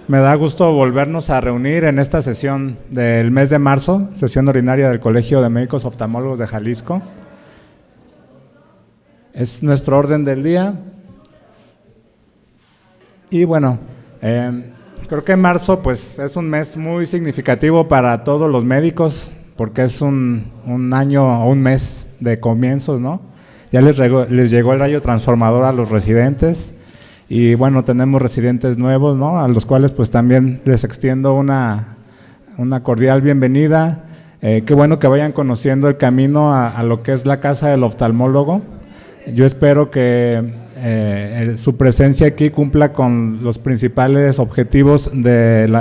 Me da gusto volvernos a reunir en esta sesión del mes de marzo, sesión ordinaria del Colegio de Médicos Oftalmólogos de Jalisco. Es nuestro orden del día. Y bueno, creo que marzo pues, es un mes muy significativo para todos los médicos, porque es un año o un mes de comienzos, ¿no? Ya les llegó el rayo transformador a los residentes. Y bueno, tenemos residentes nuevos, ¿no? A los cuales pues también les extiendo una cordial bienvenida. Qué bueno que vayan conociendo el camino a lo que es la casa del oftalmólogo. Yo espero que su presencia aquí cumpla con los principales objetivos del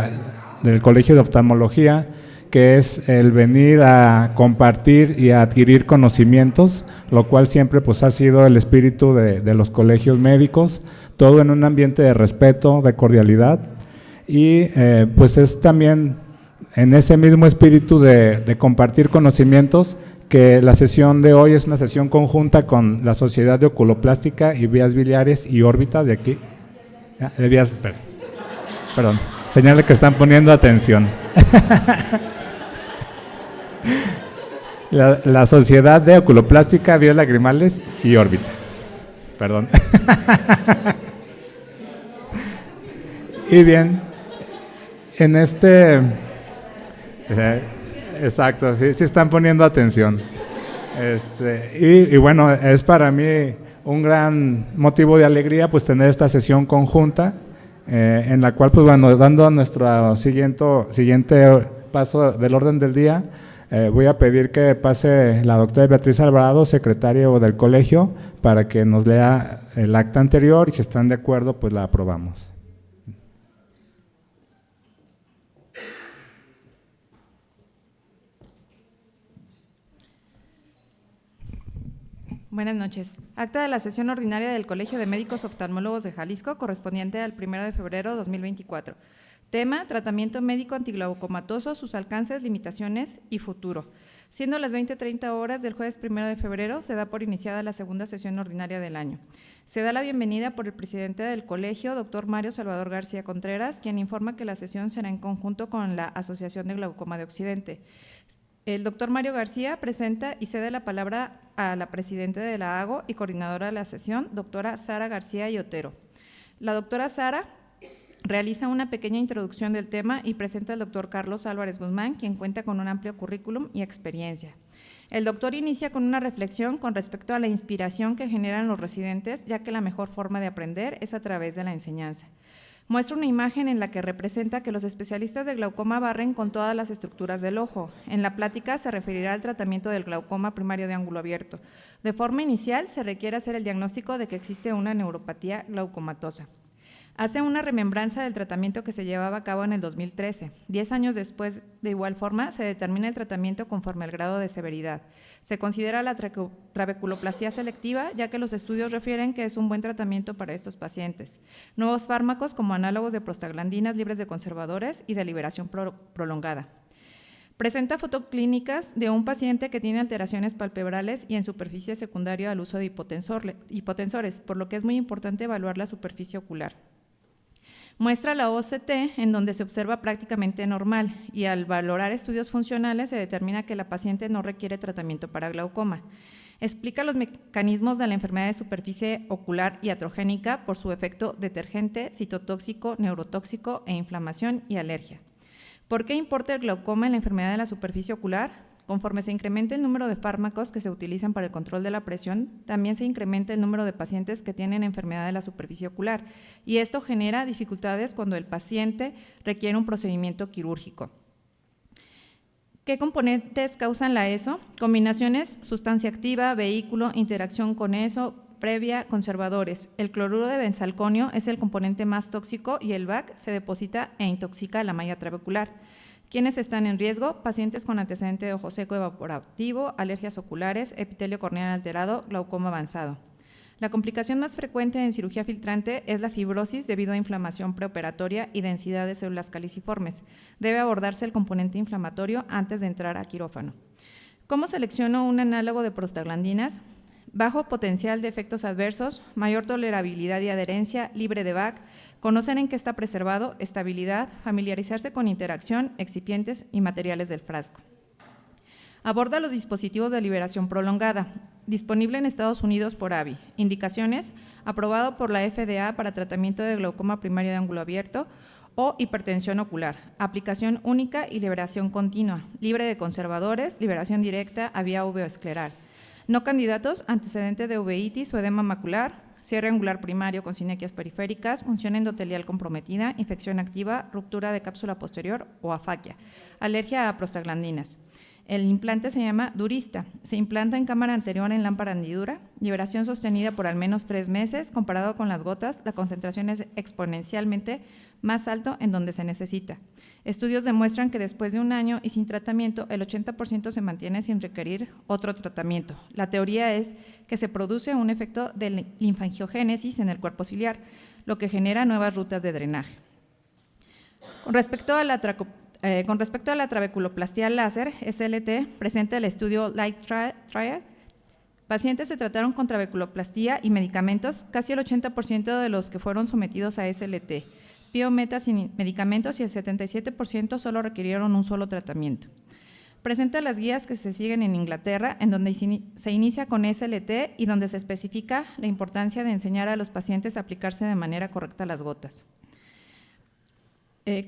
Colegio de Oftalmología, que es el venir a compartir y a adquirir conocimientos, lo cual siempre pues ha sido el espíritu de los colegios médicos, todo en un ambiente de respeto, de cordialidad, y pues es también en ese mismo espíritu de compartir conocimientos que la sesión de hoy es una sesión conjunta con la Sociedad de Oculoplástica y Vías Biliares y Órbita de aquí, de vías, perdón, señale que están poniendo atención. La Sociedad de Oculoplástica, Vías Lagrimales y Órbita. Perdón. Y bien, en exacto, sí están poniendo atención. Y bueno, es para mí un gran motivo de alegría pues tener esta sesión conjunta, en la cual pues bueno, dando nuestro siguiente paso del orden del día, voy a pedir que pase la doctora Beatriz Alvarado, secretaria del colegio, para que nos lea el acta anterior y si están de acuerdo pues la aprobamos. Buenas noches. Acta de la sesión ordinaria del Colegio de Médicos Oftalmólogos de Jalisco, correspondiente al 1 de febrero de 2024. Tema: tratamiento médico antiglaucomatoso, sus alcances, limitaciones y futuro. Siendo las 20:30 horas del jueves 1 de febrero, se da por iniciada la segunda sesión ordinaria del año. Se da la bienvenida por el presidente del colegio, doctor Mario Salvador García Contreras, quien informa que la sesión será en conjunto con la Asociación de Glaucoma de Occidente. El doctor Mario García presenta y cede la palabra a la presidenta de la AGO y coordinadora de la sesión, doctora Sara García y Otero. La doctora Sara realiza una pequeña introducción del tema y presenta al doctor Carlos Álvarez Guzmán, quien cuenta con un amplio currículum y experiencia. El doctor inicia con una reflexión con respecto a la inspiración que generan los residentes, ya que la mejor forma de aprender es a través de la enseñanza. Muestra una imagen en la que representa que los especialistas de glaucoma barren con todas las estructuras del ojo. En la plática se referirá al tratamiento del glaucoma primario de ángulo abierto. De forma inicial, se requiere hacer el diagnóstico de que existe una neuropatía glaucomatosa. Hace una remembranza del tratamiento que se llevaba a cabo en el 2013. 10 años después, de igual forma, se determina el tratamiento conforme al grado de severidad. Se considera la trabeculoplastia selectiva, ya que los estudios refieren que es un buen tratamiento para estos pacientes. Nuevos fármacos como análogos de prostaglandinas libres de conservadores y de liberación prolongada. Presenta fotoclínicas de un paciente que tiene alteraciones palpebrales y en superficie secundaria al uso de hipotensores, por lo que es muy importante evaluar la superficie ocular. Muestra la OCT, en donde se observa prácticamente normal, y al valorar estudios funcionales se determina que la paciente no requiere tratamiento para glaucoma. Explica los mecanismos de la enfermedad de superficie ocular iatrogénica por su efecto detergente, citotóxico, neurotóxico e inflamación y alergia. ¿Por qué importa el glaucoma en la enfermedad de la superficie ocular? Conforme se incrementa el número de fármacos que se utilizan para el control de la presión, también se incrementa el número de pacientes que tienen enfermedad de la superficie ocular, y esto genera dificultades cuando el paciente requiere un procedimiento quirúrgico. ¿Qué componentes causan la ESO? Combinaciones: sustancia activa, vehículo, interacción con ESO, previa, conservadores. El cloruro de benzalconio es el componente más tóxico y el VAC se deposita e intoxica la malla trabecular. ¿Quiénes están en riesgo? Pacientes con antecedente de ojo seco evaporativo, alergias oculares, epitelio corneal alterado, glaucoma avanzado. La complicación más frecuente en cirugía filtrante es la fibrosis debido a inflamación preoperatoria y densidad de células caliciformes. Debe abordarse el componente inflamatorio antes de entrar a quirófano. ¿Cómo selecciono un análogo de prostaglandinas? Bajo potencial de efectos adversos, mayor tolerabilidad y adherencia, libre de VAC, conocer en qué está preservado, estabilidad, familiarizarse con interacción, excipientes y materiales del frasco. Aborda los dispositivos de liberación prolongada, disponible en Estados Unidos por AVI. Indicaciones, aprobado por la FDA para tratamiento de glaucoma primario de ángulo abierto o hipertensión ocular. Aplicación única y liberación continua, libre de conservadores, liberación directa a vía uveoescleral. No candidatos, antecedente de uveitis o edema macular, cierre angular primario con sinequias periféricas, función endotelial comprometida, infección activa, ruptura de cápsula posterior o afaquia, alergia a prostaglandinas. El implante se llama Durista. Se implanta en cámara anterior en lámpara hendidura. Liberación sostenida por al menos 3 meses. Comparado con las gotas, la concentración es exponencialmente más alto en donde se necesita. Estudios demuestran que después de 1 año y sin tratamiento, el 80% se mantiene sin requerir otro tratamiento. La teoría es que se produce un efecto de linfangiogénesis en el cuerpo ciliar, lo que genera nuevas rutas de drenaje. Con respecto a la trabeculoplastia láser, SLT, presenta el estudio Light Trial. Pacientes se trataron con trabeculoplastia y medicamentos, casi el 80% de los que fueron sometidos a SLT, Piometa sin medicamentos y el 77% solo requirieron un solo tratamiento. Presenta las guías que se siguen en Inglaterra, en donde se inicia con SLT y donde se especifica la importancia de enseñar a los pacientes a aplicarse de manera correcta las gotas.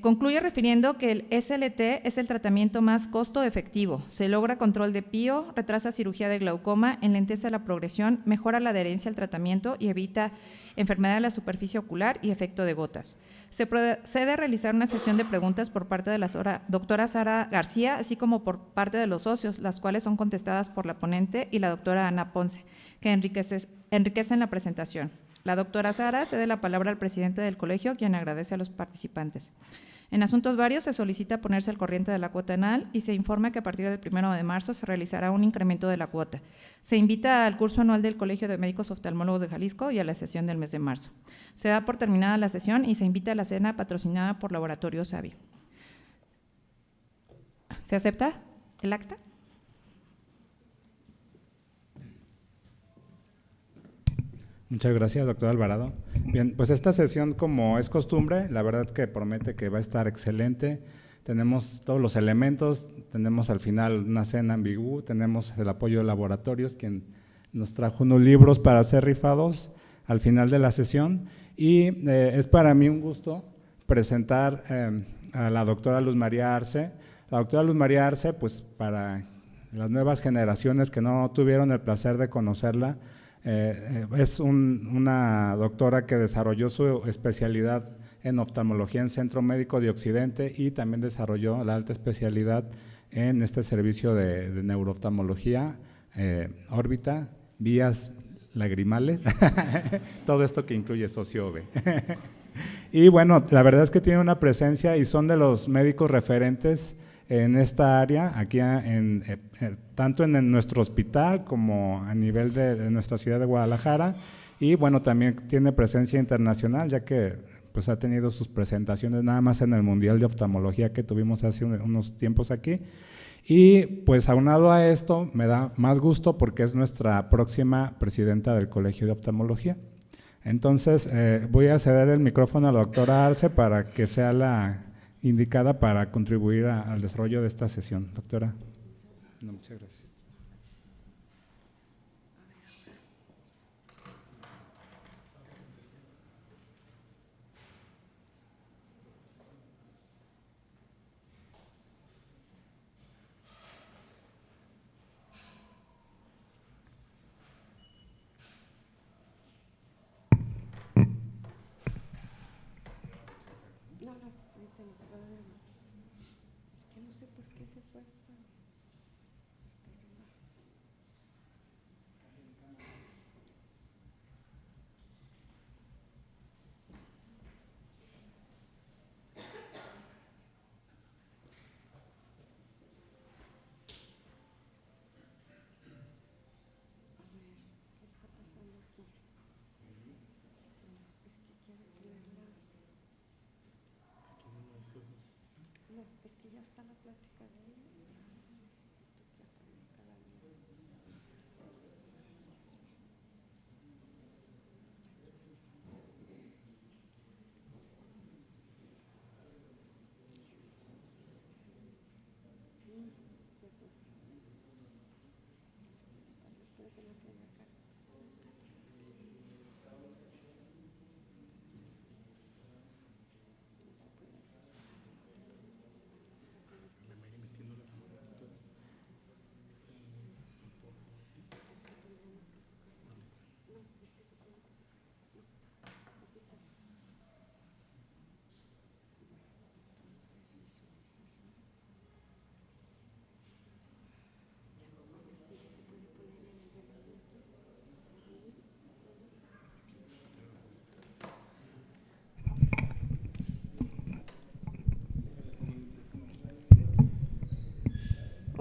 Concluye refiriendo que el SLT es el tratamiento más costo efectivo. Se logra control de PIO, retrasa cirugía de glaucoma, enlentece la progresión, mejora la adherencia al tratamiento y evita enfermedad de la superficie ocular y efecto de gotas. Se procede a realizar una sesión de preguntas por parte de la doctora Sara García, así como por parte de los socios, las cuales son contestadas por la ponente y la doctora Ana Ponce, que enriquecen la presentación. La doctora Sara cede la palabra al presidente del colegio, quien agradece a los participantes. En asuntos varios se solicita ponerse al corriente de la cuota anual y se informa que a partir del 1 de marzo se realizará un incremento de la cuota. Se invita al curso anual del Colegio de Médicos Oftalmólogos de Jalisco y a la sesión del mes de marzo. Se da por terminada la sesión y se invita a la cena patrocinada por Laboratorios AVI. ¿Se acepta el acta? Muchas gracias, doctor Alvarado. Bien, pues esta sesión, como es costumbre, la verdad que promete que va a estar excelente. Tenemos todos los elementos, tenemos al final una cena ambigua, tenemos el apoyo de Laboratorios, quien nos trajo unos libros para ser rifados al final de la sesión. Y es para mí un gusto presentar a la doctora Luz María Arce. La doctora Luz María Arce, pues para las nuevas generaciones que no tuvieron el placer de conocerla, es una doctora que desarrolló su especialidad en oftalmología en Centro Médico de Occidente y también desarrolló la alta especialidad en este servicio de neurooftalmología, órbita, vías lagrimales, todo esto que incluye socio-OV. Y bueno, la verdad es que tiene una presencia y son de los médicos referentes en esta área, aquí tanto en nuestro hospital como a nivel de nuestra ciudad de Guadalajara, y bueno, también tiene presencia internacional, ya que pues ha tenido sus presentaciones nada más en el Mundial de Oftalmología que tuvimos hace unos tiempos aquí. Y pues aunado a esto, me da más gusto porque es nuestra próxima presidenta del Colegio de Oftalmología. Entonces, voy a ceder el micrófono a la doctora Arce para que sea la indicada para contribuir al desarrollo de esta sesión. Doctora. No, muchas gracias.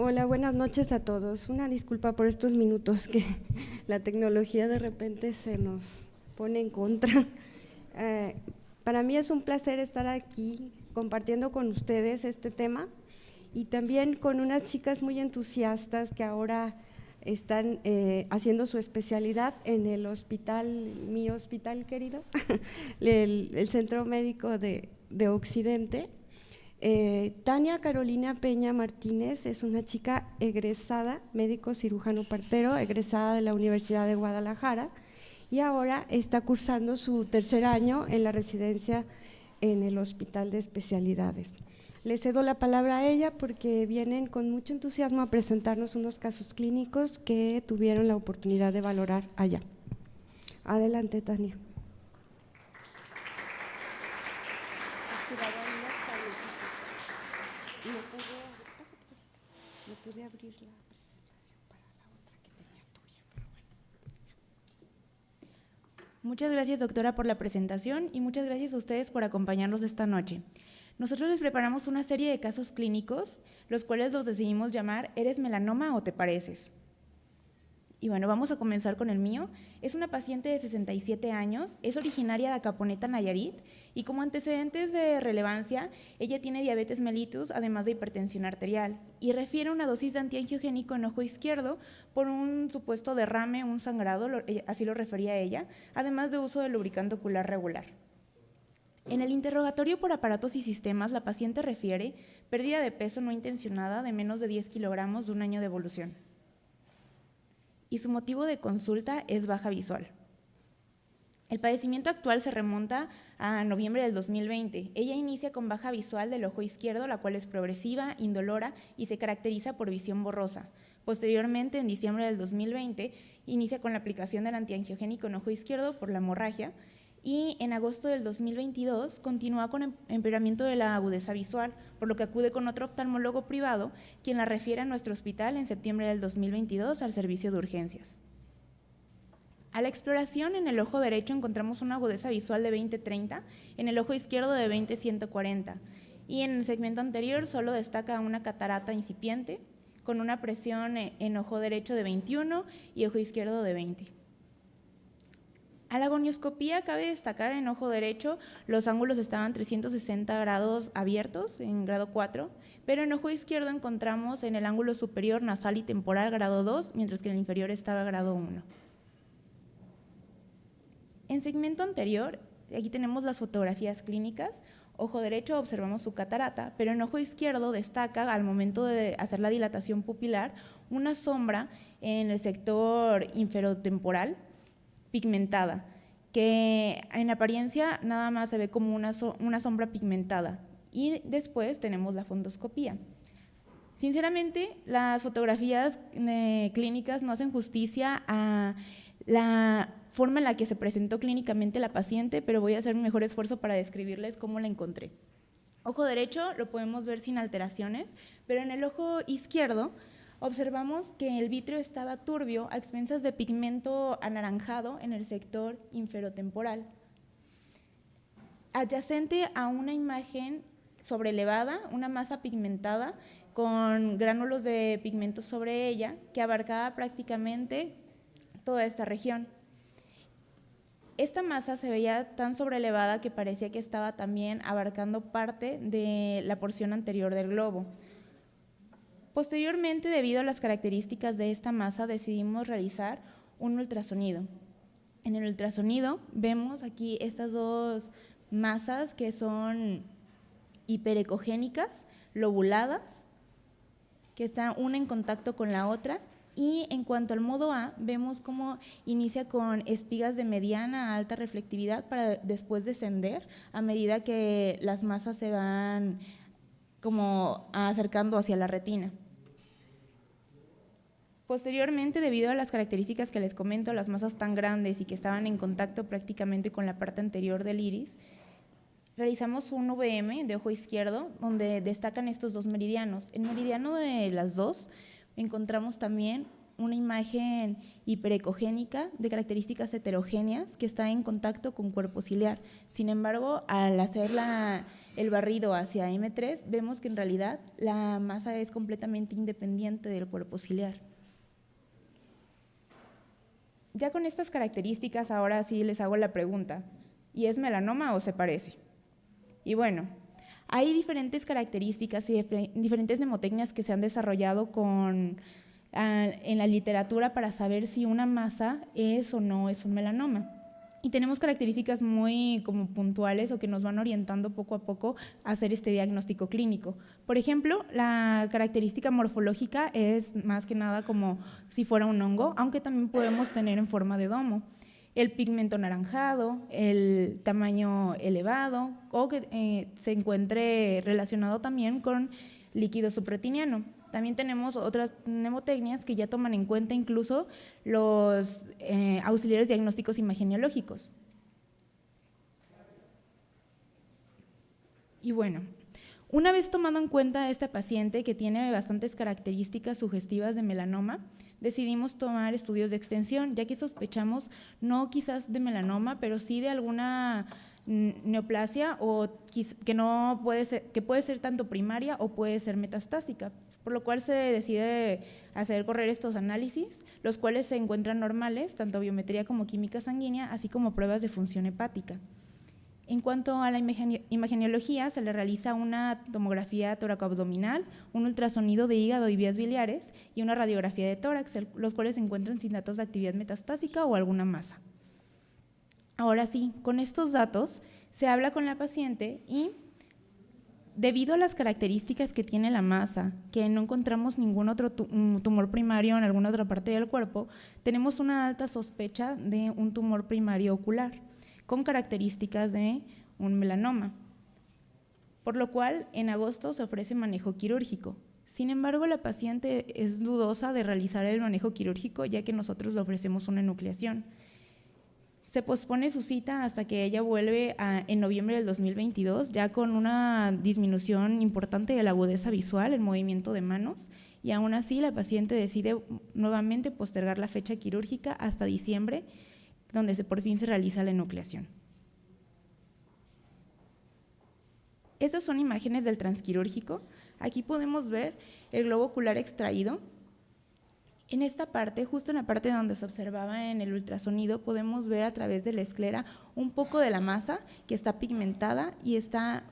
Hola, buenas noches a todos. Una disculpa por estos minutos que la tecnología de repente se nos pone en contra. Para mí es un placer estar aquí compartiendo con ustedes este tema y también con unas chicas muy entusiastas que ahora están haciendo su especialidad en el hospital, mi hospital querido, el Centro Médico de Occidente. Tania Carolina Peña Martínez es una chica egresada, médico cirujano partero, egresada de la Universidad de Guadalajara y ahora está cursando su tercer año en la residencia en el Hospital de Especialidades. Le cedo la palabra a ella porque vienen con mucho entusiasmo a presentarnos unos casos clínicos que tuvieron la oportunidad de valorar allá. Adelante, Tania. No pude abrir la presentación para la otra que tenía tuya, pero bueno. Muchas gracias, doctora, por la presentación y muchas gracias a ustedes por acompañarnos esta noche. Nosotros les preparamos una serie de casos clínicos, los cuales los decidimos llamar ¿Eres melanoma o te pareces? Y bueno, vamos a comenzar con el mío. Es una paciente de 67 años, es originaria de Acaponeta, Nayarit, y como antecedentes de relevancia, ella tiene diabetes mellitus, además de hipertensión arterial, y refiere una dosis de antiangiogénico en ojo izquierdo por un supuesto derrame, un sangrado, así lo refería ella, además de uso de lubricante ocular regular. En el interrogatorio por aparatos y sistemas, la paciente refiere pérdida de peso no intencionada de menos de 10 kilogramos de un año de evolución. Y su motivo de consulta es baja visual. El padecimiento actual se remonta a noviembre del 2020. Ella inicia con baja visual del ojo izquierdo, la cual es progresiva, indolora y se caracteriza por visión borrosa. Posteriormente, en diciembre del 2020, inicia con la aplicación del antiangiogénico en ojo izquierdo por la hemorragia y en agosto del 2022 continúa con empeoramiento de la agudeza visual, por lo que acude con otro oftalmólogo privado, quien la refiere a nuestro hospital en septiembre del 2022 al servicio de urgencias. A la exploración, en el ojo derecho encontramos una agudeza visual de 20-30, en el ojo izquierdo de 20-140, y en el segmento anterior solo destaca una catarata incipiente, con una presión en ojo derecho de 21 y ojo izquierdo de 20. A la gonioscopía cabe destacar en ojo derecho los ángulos estaban 360 grados abiertos en grado 4, pero en ojo izquierdo encontramos en el ángulo superior nasal y temporal grado 2, mientras que en el inferior estaba grado 1. En segmento anterior, aquí tenemos las fotografías clínicas. Ojo derecho observamos su catarata, pero en ojo izquierdo destaca al momento de hacer la dilatación pupilar una sombra en el sector inferotemporal pigmentada, que en apariencia nada más se ve como una sombra pigmentada. Y después tenemos la fundoscopía. Sinceramente, las fotografías clínicas no hacen justicia a la forma en la que se presentó clínicamente la paciente, pero voy a hacer mi mejor esfuerzo para describirles cómo la encontré. Ojo derecho lo podemos ver sin alteraciones, pero en el ojo izquierdo observamos que el vítreo estaba turbio a expensas de pigmento anaranjado en el sector inferotemporal. Adyacente a una imagen sobrelevada, una masa pigmentada con gránulos de pigmento sobre ella que abarcaba prácticamente toda esta región. Esta masa se veía tan sobrelevada que parecía que estaba también abarcando parte de la porción anterior del globo. Posteriormente, debido a las características de esta masa, decidimos realizar un ultrasonido. En el ultrasonido vemos aquí estas dos masas que son hiperecogénicas, lobuladas, que están una en contacto con la otra Y en cuanto al modo A, vemos cómo inicia con espigas de mediana a alta reflectividad para después descender a medida que las masas se van como acercando hacia la retina. Posteriormente, debido a las características que les comento, las masas tan grandes y que estaban en contacto prácticamente con la parte anterior del iris, realizamos un VM de ojo izquierdo donde destacan estos dos meridianos. En el meridiano de las dos encontramos también una imagen hiperecogénica de características heterogéneas que está en contacto con cuerpo ciliar. Sin embargo, al hacer el barrido hacia M3, vemos que en realidad la masa es completamente independiente del cuerpo ciliar. Ya con estas características, ahora sí les hago la pregunta, ¿y es melanoma o se parece? Y bueno, hay diferentes características y diferentes mnemotecnias que se han desarrollado en la literatura para saber si una masa es o no es un melanoma. Y tenemos características muy como puntuales o que nos van orientando poco a poco a hacer este diagnóstico clínico. Por ejemplo, la característica morfológica es más que nada como si fuera un hongo, aunque también podemos tener en forma de domo. El pigmento anaranjado, el tamaño elevado o que se encuentre relacionado también con líquido subretiniano. También tenemos otras mnemotecnias que ya toman en cuenta incluso los auxiliares diagnósticos imageneológicos. Y bueno, una vez tomando en cuenta a esta paciente que tiene bastantes características sugestivas de melanoma, decidimos tomar estudios de extensión, ya que sospechamos no quizás de melanoma, pero sí de alguna neoplasia o que puede ser tanto primaria o puede ser metastásica, por lo cual se decide hacer correr estos análisis, los cuales se encuentran normales, tanto biometría como química sanguínea, así como pruebas de función hepática. En cuanto a la imageneología, se le realiza una tomografía toracoabdominal, un ultrasonido de hígado y vías biliares y una radiografía de tórax, los cuales se encuentran sin datos de actividad metastásica o alguna masa. Ahora sí, con estos datos se habla con la paciente y debido a las características que tiene la masa, que no encontramos ningún otro tumor primario en alguna otra parte del cuerpo, tenemos una alta sospecha de un tumor primario ocular, con características de un melanoma, por lo cual en agosto se ofrece manejo quirúrgico. Sin embargo, la paciente es dudosa de realizar el manejo quirúrgico ya que nosotros le ofrecemos una enucleación. Se pospone su cita hasta que ella vuelve en noviembre del 2022, ya con una disminución importante de la agudeza visual, el movimiento de manos, y aún así la paciente decide nuevamente postergar la fecha quirúrgica hasta diciembre, donde por fin se realiza la enucleación. Estas son imágenes del transquirúrgico. Aquí podemos ver el globo ocular extraído. En esta parte, justo en la parte donde se observaba en el ultrasonido, podemos ver a través de la esclera un poco de la masa que está pigmentada y está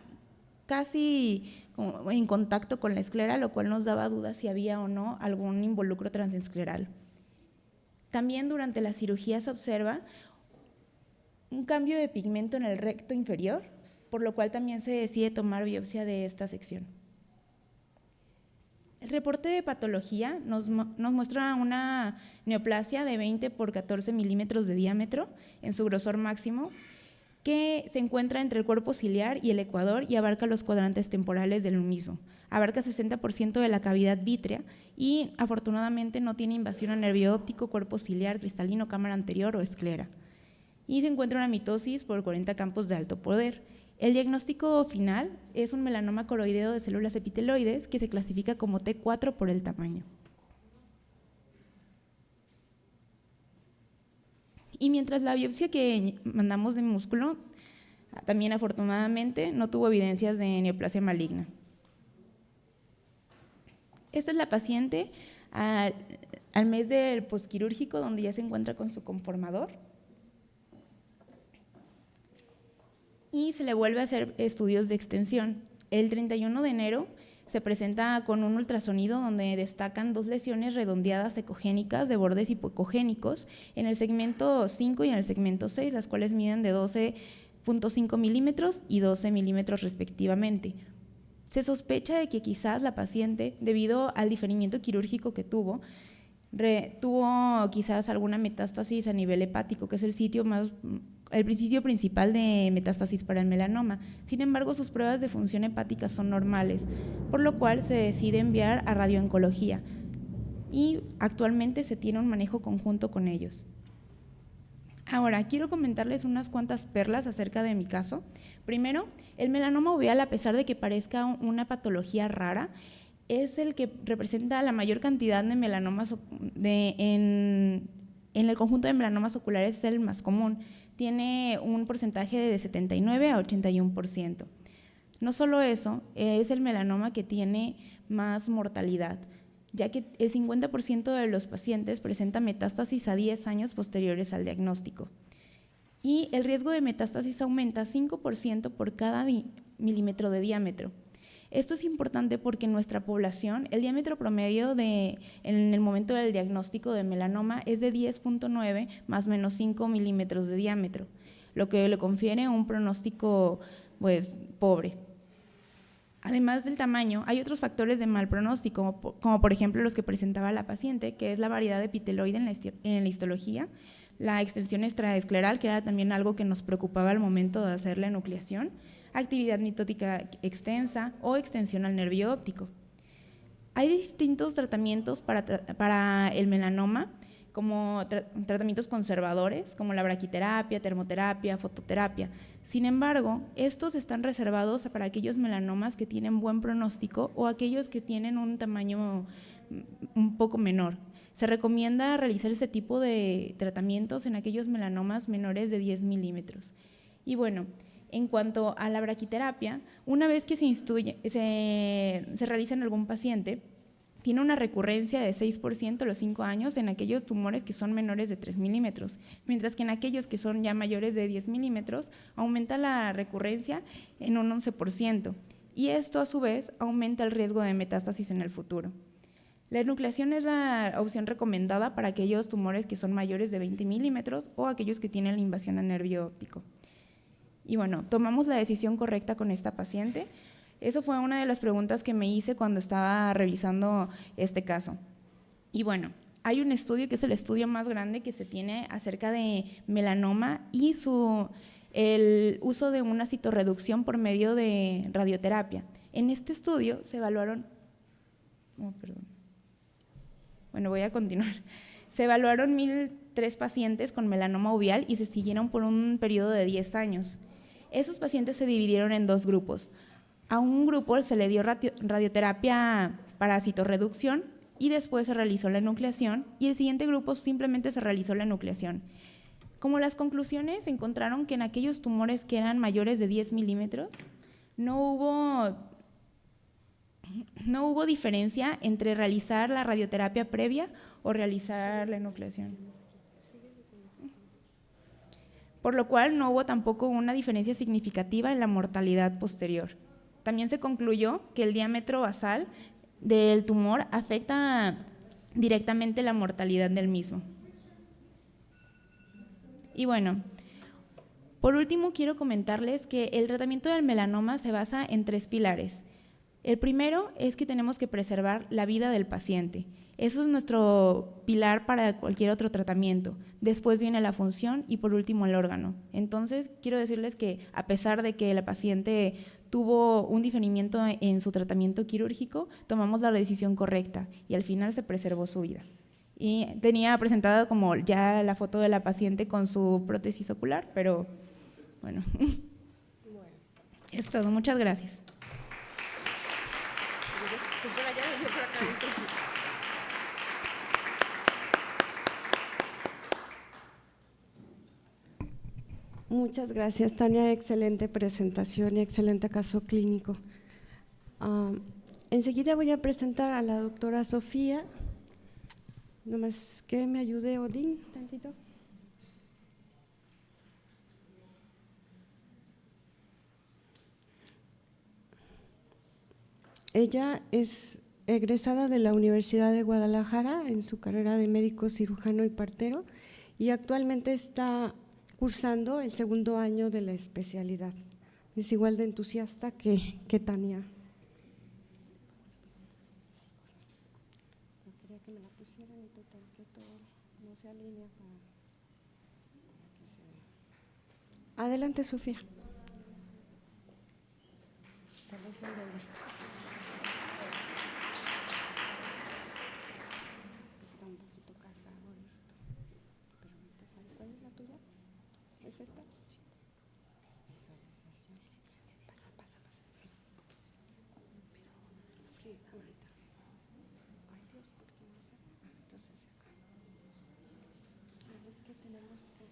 casi en contacto con la esclera, lo cual nos daba dudas si había o no algún involucro transescleral. También durante la cirugía se observa un cambio de pigmento en el recto inferior, por lo cual también se decide tomar biopsia de esta sección. El reporte de patología nos muestra una neoplasia de 20 por 14 milímetros de diámetro en su grosor máximo, que se encuentra entre el cuerpo ciliar y el ecuador y abarca los cuadrantes temporales del mismo. Abarca 60% de la cavidad vítrea y afortunadamente no tiene invasión a nervio óptico, cuerpo ciliar, cristalino, cámara anterior o esclera. Y se encuentra una mitosis por 40 campos de alto poder. El diagnóstico final es un melanoma coloideo de células epiteloides que se clasifica como T4 por el tamaño. Y mientras la biopsia que mandamos de músculo, también afortunadamente no tuvo evidencias de neoplasia maligna. Esta es la paciente al mes del posquirúrgico, donde ya se encuentra con su conformador. Y se le vuelve a hacer estudios de extensión. El 31 de enero se presenta con un ultrasonido donde destacan dos lesiones redondeadas ecogénicas de bordes hipocogénicos en el segmento 5 y en el segmento 6, las cuales miden de 12.5 milímetros y 12 milímetros respectivamente. Se sospecha de que quizás la paciente, debido al diferimiento quirúrgico que tuvo, Tuvo quizás alguna metástasis a nivel hepático, que es el sitio principal de metástasis para el melanoma. Sin embargo, sus pruebas de función hepática son normales, por lo cual se decide enviar a radiooncología y actualmente se tiene un manejo conjunto con ellos. Ahora, quiero comentarles unas cuantas perlas acerca de mi caso. Primero, el melanoma uveal, a pesar de que parezca una patología rara, es el que representa la mayor cantidad de melanomas en el conjunto de melanomas oculares, es el más común. Tiene un porcentaje de 79 a 81%. No solo eso, es el melanoma que tiene más mortalidad, ya que el 50% de los pacientes presenta metástasis a 10 años posteriores al diagnóstico. Y el riesgo de metástasis aumenta 5% por cada milímetro de diámetro. Esto es importante porque en nuestra población el diámetro promedio en el momento del diagnóstico de melanoma es de 10.9 más o menos 5 milímetros de diámetro, lo que le confiere un pronóstico pues pobre. Además del tamaño, hay otros factores de mal pronóstico, como por ejemplo los que presentaba la paciente, que es la variedad epiteloide en la histología, la extensión extraescleral, que era también algo que nos preocupaba al momento de hacer la enucleación, actividad mitótica extensa o extensión al nervio óptico. Hay distintos tratamientos para el melanoma, como tratamientos conservadores, como la braquiterapia, termoterapia, fototerapia. Sin embargo, estos están reservados para aquellos melanomas que tienen buen pronóstico o aquellos que tienen un tamaño un poco menor. Se recomienda realizar ese tipo de tratamientos en aquellos melanomas menores de 10 milímetros. Y bueno, en cuanto a la braquiterapia, una vez que se realiza en algún paciente, tiene una recurrencia de 6% a los 5 años en aquellos tumores que son menores de 3 milímetros, mientras que en aquellos que son ya mayores de 10 milímetros aumenta la recurrencia en un 11%, y esto a su vez aumenta el riesgo de metástasis en el futuro. La enucleación es la opción recomendada para aquellos tumores que son mayores de 20 milímetros o aquellos que tienen la invasión al nervio óptico. Y bueno, tomamos la decisión correcta con esta paciente. Eso fue una de las preguntas que me hice cuando estaba revisando este caso. Y bueno, hay un estudio que es el estudio más grande que se tiene acerca de melanoma y el uso de una citorreducción por medio de radioterapia. En este estudio se evaluaron… voy a continuar. Se evaluaron 1.003 pacientes con melanoma uveal y se siguieron por un periodo de 10 años. Esos pacientes se dividieron en dos grupos. A un grupo se le dio radioterapia para citorreducción y después se realizó la enucleación, y el siguiente grupo simplemente se realizó la enucleación. Como las conclusiones, encontraron que en aquellos tumores que eran mayores de 10 milímetros no hubo diferencia entre realizar la radioterapia previa o realizar la enucleación. Por lo cual no hubo tampoco una diferencia significativa en la mortalidad posterior. También se concluyó que el diámetro basal del tumor afecta directamente la mortalidad del mismo. Y bueno, por último quiero comentarles que el tratamiento del melanoma se basa en 3 pilares. El primero es que tenemos que preservar la vida del paciente. Eso es nuestro pilar para cualquier otro tratamiento. Después viene la función y por último el órgano. Entonces, quiero decirles que a pesar de que la paciente tuvo un diferimiento en su tratamiento quirúrgico, tomamos la decisión correcta y al final se preservó su vida. Y tenía presentada como ya la foto de la paciente con su prótesis ocular, pero bueno, es todo. Muchas gracias. Muchas gracias, Tania. Excelente presentación y excelente caso clínico. Enseguida voy a presentar a la doctora Sofía. Nomás que me ayude Odín tantito. Ella es egresada de la Universidad de Guadalajara en su carrera de médico cirujano y partero, y actualmente está cursando el 2º año de la especialidad. Es igual de entusiasta que Tania. No quería que me la pusieran y tú también. se alinea para que se vea. Adelante, Sofía. Tal vez el de- Está un poquito cargado esto, pero ahorita sale. ¿Cuál es la tuya? ¿Es esta? Sí. Visualización. Pasa, pasa, pasa. Sí. Sí, ahorita. Ay, Dios, ¿por qué no se? Entonces acá. Es que tenemos que...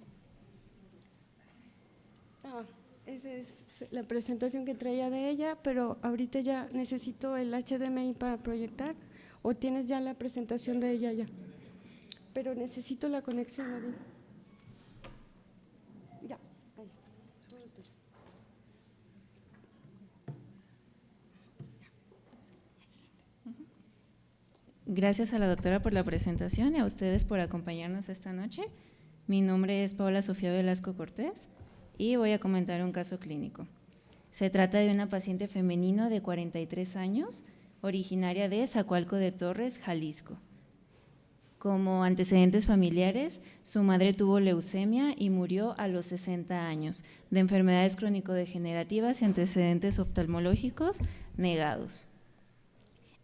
esa es la presentación que traía de ella, pero ahorita ya necesito el HDMI para proyectar, o tienes ya la presentación de ella ya. Pero necesito la conexión, Odín. Ya, ahí está. Solo tuyo. Gracias a la doctora por la presentación y a ustedes por acompañarnos esta noche. Mi nombre es Paola Sofía Velasco Cortés y voy a comentar un caso clínico. Se trata de una paciente femenino de 43 años, originaria de Zacualco de Torres, Jalisco. Como antecedentes familiares, su madre tuvo leucemia y murió a los 60 años, de enfermedades crónico-degenerativas y antecedentes oftalmológicos negados.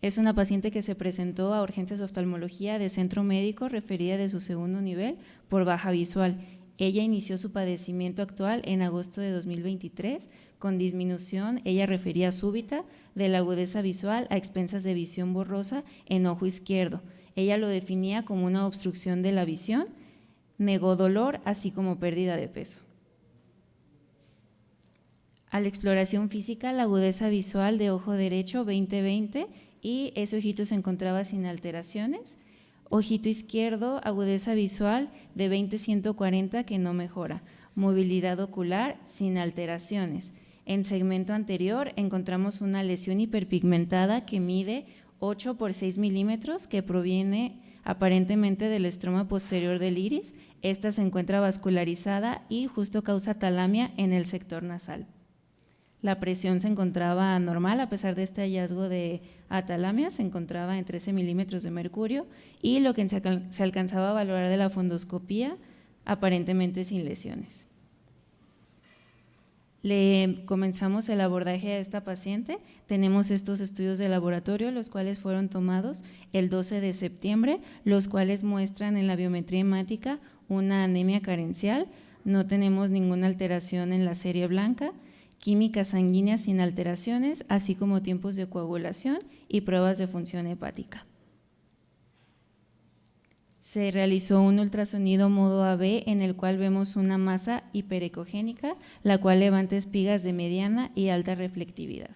Es una paciente que se presentó a urgencias de oftalmología de centro médico referida de su segundo nivel por baja visual. Ella inició su padecimiento actual en agosto de 2023 con disminución, ella refería súbita, de la agudeza visual a expensas de visión borrosa en ojo izquierdo. Ella lo definía como una obstrucción de la visión, negó dolor, así como pérdida de peso. A la exploración física, la agudeza visual de ojo derecho 20/20 y ese ojito se encontraba sin alteraciones. Ojito izquierdo, agudeza visual de 20/140 que no mejora. Movilidad ocular sin alteraciones. En segmento anterior encontramos una lesión hiperpigmentada que mide 8 por 6 milímetros que proviene aparentemente del estroma posterior del iris. Esta se encuentra vascularizada y justo causa atalamia en el sector nasal. La presión se encontraba normal a pesar de este hallazgo de atalamia, se encontraba en 13 milímetros de mercurio y lo que se alcanzaba a valorar de la fundoscopía aparentemente sin lesiones. Le comenzamos el abordaje a esta paciente, tenemos estos estudios de laboratorio, los cuales fueron tomados el 12 de septiembre, los cuales muestran en la biometría hemática una anemia carencial, no tenemos ninguna alteración en la serie blanca, química sanguínea sin alteraciones, así como tiempos de coagulación y pruebas de función hepática. Se realizó un ultrasonido modo AB en el cual vemos una masa hiperecogénica, la cual levanta espigas de mediana y alta reflectividad.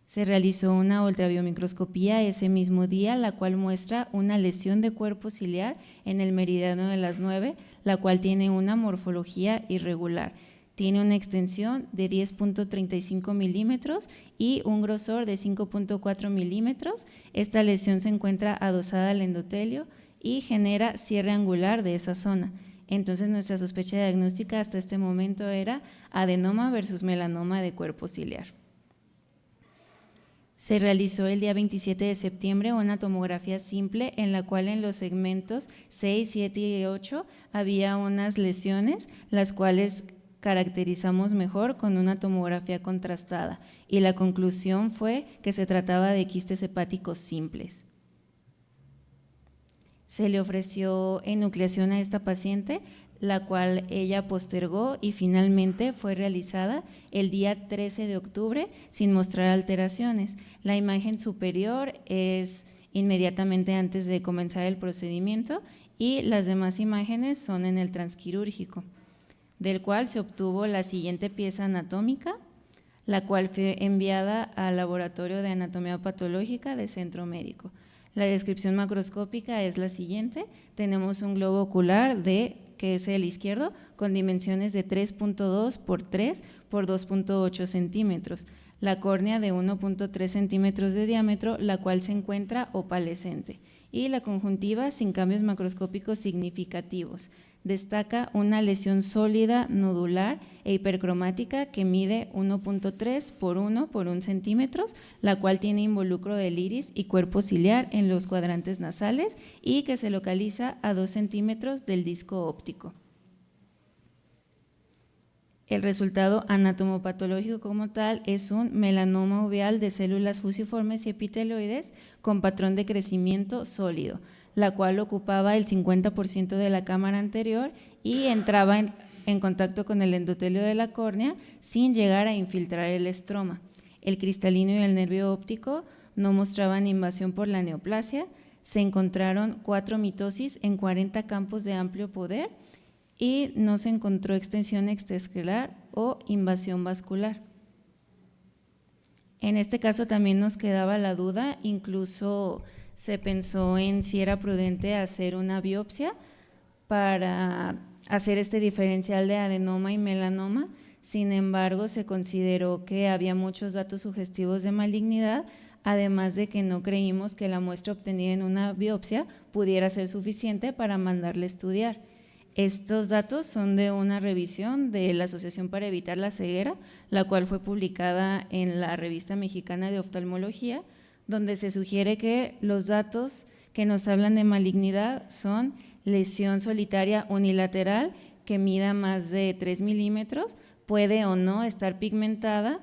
Se realizó una ultrabiomicroscopía ese mismo día, la cual muestra una lesión de cuerpo ciliar en el meridiano de las 9, la cual tiene una morfología irregular. Tiene una extensión de 10.35 milímetros y un grosor de 5.4 milímetros. Esta lesión se encuentra adosada al endotelio y genera cierre angular de esa zona. Entonces nuestra sospecha diagnóstica hasta este momento era adenoma versus melanoma de cuerpo ciliar. Se realizó el día 27 de septiembre una tomografía simple en la cual en los segmentos 6, 7 y 8 había unas lesiones, las cuales caracterizamos mejor con una tomografía contrastada y la conclusión fue que se trataba de quistes hepáticos simples. Se le ofreció enucleación a esta paciente, la cual ella postergó y finalmente fue realizada el día 13 de octubre sin mostrar alteraciones. La imagen superior es inmediatamente antes de comenzar el procedimiento y las demás imágenes son en el transquirúrgico, del cual se obtuvo la siguiente pieza anatómica, la cual fue enviada al laboratorio de anatomía patológica de centro médico. La descripción macroscópica es la siguiente, tenemos un globo ocular que es el izquierdo, con dimensiones de 3.2 por 3 por 2.8 centímetros, la córnea de 1.3 centímetros de diámetro, la cual se encuentra opalescente, y la conjuntiva sin cambios macroscópicos significativos. Destaca una lesión sólida, nodular e hipercromática que mide 1.3 por 1 por 1 centímetros, la cual tiene involucro del iris y cuerpo ciliar en los cuadrantes nasales y que se localiza a 2 centímetros del disco óptico. El resultado anatomopatológico como tal es un melanoma uveal de células fusiformes y epiteloides con patrón de crecimiento sólido, la cual ocupaba el 50% de la cámara anterior y entraba en contacto con el endotelio de la córnea sin llegar a infiltrar el estroma. El cristalino y el nervio óptico no mostraban invasión por la neoplasia. Se encontraron 4 mitosis en 40 campos de amplio poder y no se encontró extensión extraescalar o invasión vascular. En este caso también nos quedaba la duda, incluso se pensó en si era prudente hacer una biopsia para hacer este diferencial de adenoma y melanoma. Sin embargo, se consideró que había muchos datos sugestivos de malignidad, además de que no creímos que la muestra obtenida en una biopsia pudiera ser suficiente para mandarle a estudiar. Estos datos son de una revisión de la Asociación para Evitar la Ceguera, la cual fue publicada en la Revista Mexicana de Oftalmología, donde se sugiere que los datos que nos hablan de malignidad son lesión solitaria unilateral que mida más de 3 milímetros, puede o no estar pigmentada,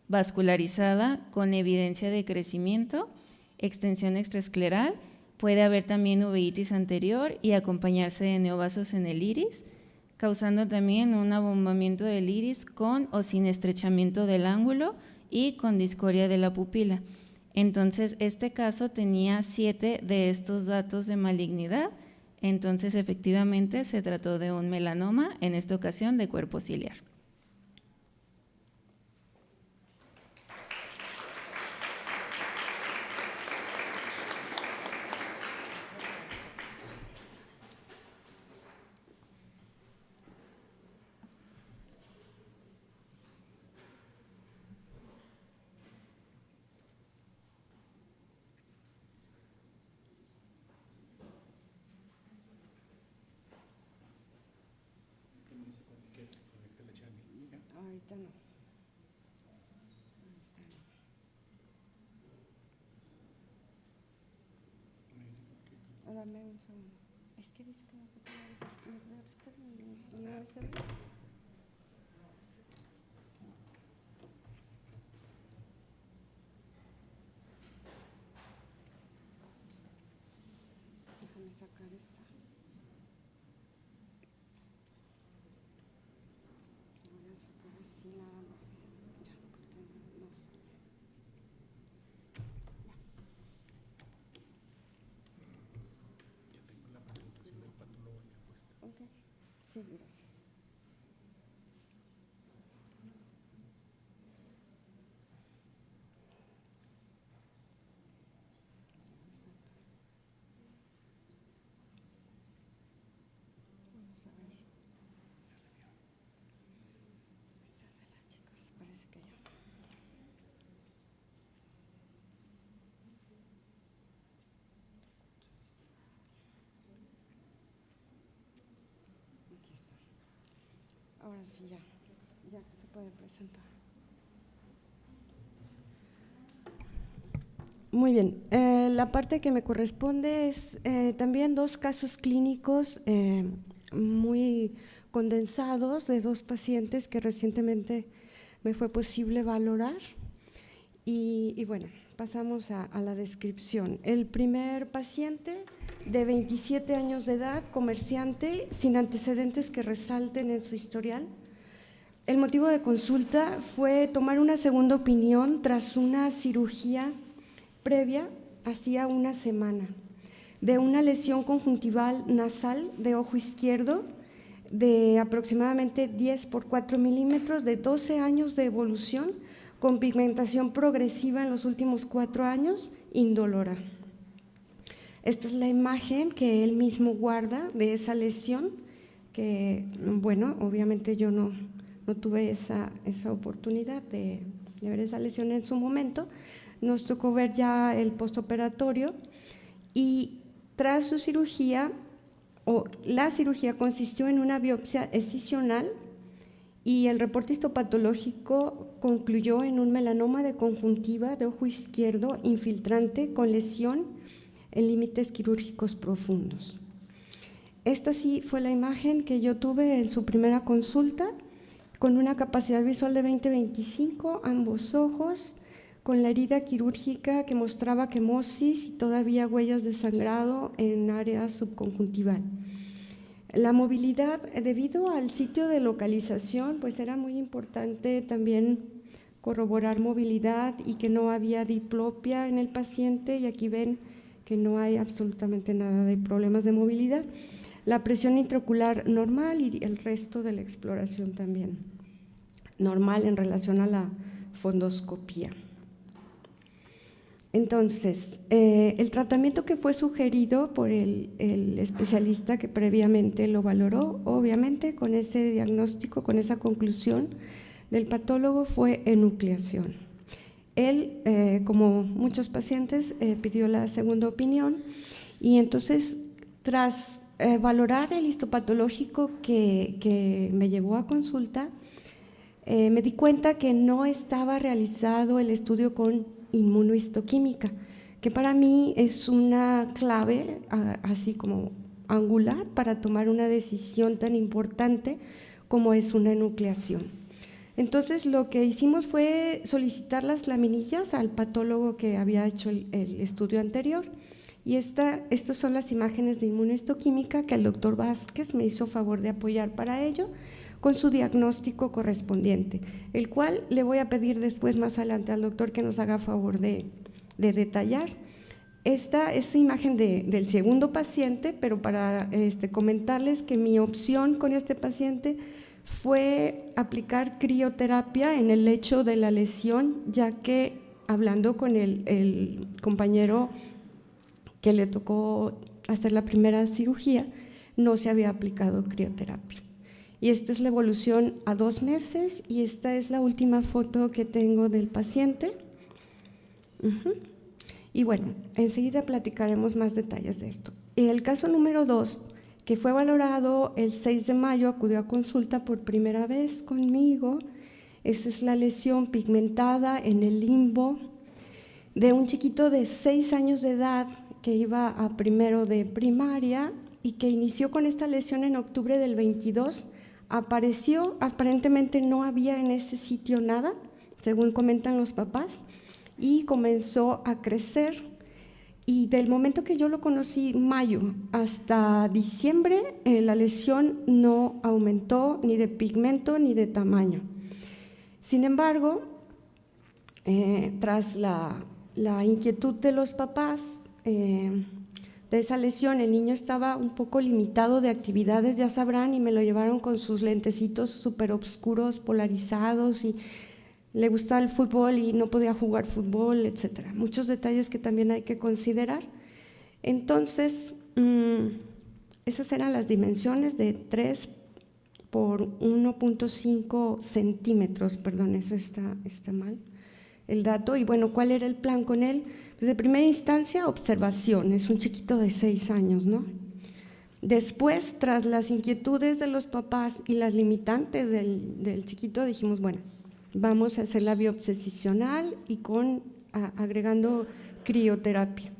vascularizada, con evidencia de crecimiento, extensión extraescleral. Puede haber también uveitis anterior y acompañarse de neovasos en el iris, causando también un abombamiento del iris con o sin estrechamiento del ángulo y con discoria de la pupila. Entonces, este caso tenía 7 de estos datos de malignidad, entonces efectivamente se trató de un melanoma, en esta ocasión de cuerpo ciliar. Ahorita no. Dame un segundo. Es que dice que no se puede. ¿Me USB? Déjame sacar esta. Voy a sacar así nada más. Ya, porque no sé. Ok, sí, gracias. Vamos a ver. Estas de las chicas, parece que ya. Aquí está. Ahora sí, ya se puede presentar. Muy bien, la parte que me corresponde es también 2 casos clínicos muy condensados de 2 pacientes que recientemente me fue posible valorar y bueno, pasamos a la descripción. El primer paciente de 27 años de edad, comerciante, sin antecedentes que resalten en su historial. El motivo de consulta fue tomar una segunda opinión tras una cirugía previa hacía una semana de una lesión conjuntival nasal de ojo izquierdo de aproximadamente 10 por 4 milímetros, de 12 años de evolución, con pigmentación progresiva en los últimos 4 años, indolora. Esta es la imagen que él mismo guarda de esa lesión, que bueno, obviamente yo no tuve esa oportunidad de ver esa lesión en su momento. Nos tocó ver ya el postoperatorio y tras su cirugía La cirugía consistió en una biopsia escisional y el reporte histopatológico concluyó en un melanoma de conjuntiva de ojo izquierdo infiltrante con lesión en límites quirúrgicos profundos. Esta sí fue la imagen que yo tuve en su primera consulta, con una capacidad visual de 20/25, ambos ojos, con la herida quirúrgica que mostraba quemosis y todavía huellas de sangrado en área subconjuntival. La movilidad, debido al sitio de localización, pues era muy importante también corroborar movilidad y que no había diplopia en el paciente, y aquí ven que no hay absolutamente nada de problemas de movilidad. La presión intraocular normal y el resto de la exploración también normal en relación a la fundoscopía. Entonces, el tratamiento que fue sugerido por el especialista que previamente lo valoró, obviamente con ese diagnóstico, con esa conclusión del patólogo, fue enucleación. Él, como muchos pacientes, pidió la segunda opinión, y entonces, tras valorar el histopatológico que me llevó a consulta, me di cuenta que no estaba realizado el estudio con inmunohistoquímica, que para mí es una clave así como angular para tomar una decisión tan importante como es una enucleación. Entonces lo que hicimos fue solicitar las laminillas al patólogo que había hecho el estudio anterior, y estas son las imágenes de inmunohistoquímica que el doctor Vázquez me hizo favor de apoyar para ello, con su diagnóstico correspondiente, el cual le voy a pedir después, más adelante, al doctor que nos haga favor de detallar. Esta es imagen del segundo paciente, pero para comentarles que mi opción con este paciente fue aplicar crioterapia en el lecho de la lesión, ya que hablando con el compañero que le tocó hacer la primera cirugía, no se había aplicado crioterapia. Y esta es la evolución a 2 meses, y esta es la última foto que tengo del paciente. Y bueno, enseguida platicaremos más detalles de esto. El caso número 2, que fue valorado el 6 de mayo, acudió a consulta por primera vez conmigo. Esa es la lesión pigmentada en el limbo de un chiquito de 6 años de edad que iba a primero de primaria y que inició con esta lesión en octubre del 22. Apareció, aparentemente no había en ese sitio nada, según comentan los papás, y comenzó a crecer, y del momento que yo lo conocí, mayo, hasta diciembre, la lesión no aumentó ni de pigmento ni de tamaño. Sin embargo, tras la inquietud de los papás, de esa lesión, el niño estaba un poco limitado de actividades, ya sabrán, y me lo llevaron con sus lentecitos súper oscuros, polarizados, y le gustaba el fútbol y no podía jugar fútbol, etcétera. Muchos detalles que también hay que considerar. Entonces, esas eran las dimensiones de 3 por 1.5 centímetros, perdón, eso está mal el dato. Y bueno, ¿cuál era el plan con él? Pues de primera instancia, observación, es un chiquito de 6 años, ¿no? Después, tras las inquietudes de los papás y las limitantes del chiquito, dijimos, bueno, vamos a hacer la biopsia excisional y agregando crioterapia.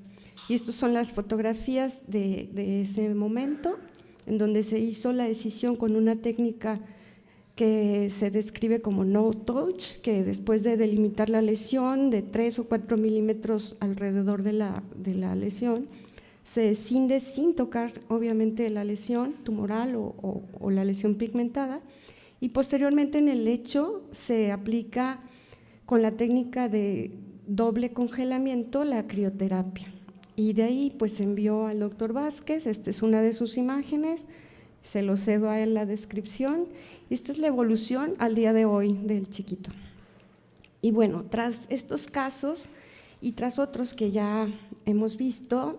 Y estas son las fotografías de ese momento, en donde se hizo la excisión con una técnica que se describe como no touch, que después de delimitar la lesión de 3 o 4 milímetros alrededor de la lesión, se escinde sin tocar obviamente la lesión tumoral o la lesión pigmentada, y posteriormente en el lecho se aplica con la técnica de doble congelamiento la crioterapia. Y de ahí pues envió al doctor Vázquez. Esta es una de sus imágenes, se lo cedo a él la descripción. Esta es la evolución al día de hoy del chiquito. Y bueno, tras estos casos y tras otros que ya hemos visto,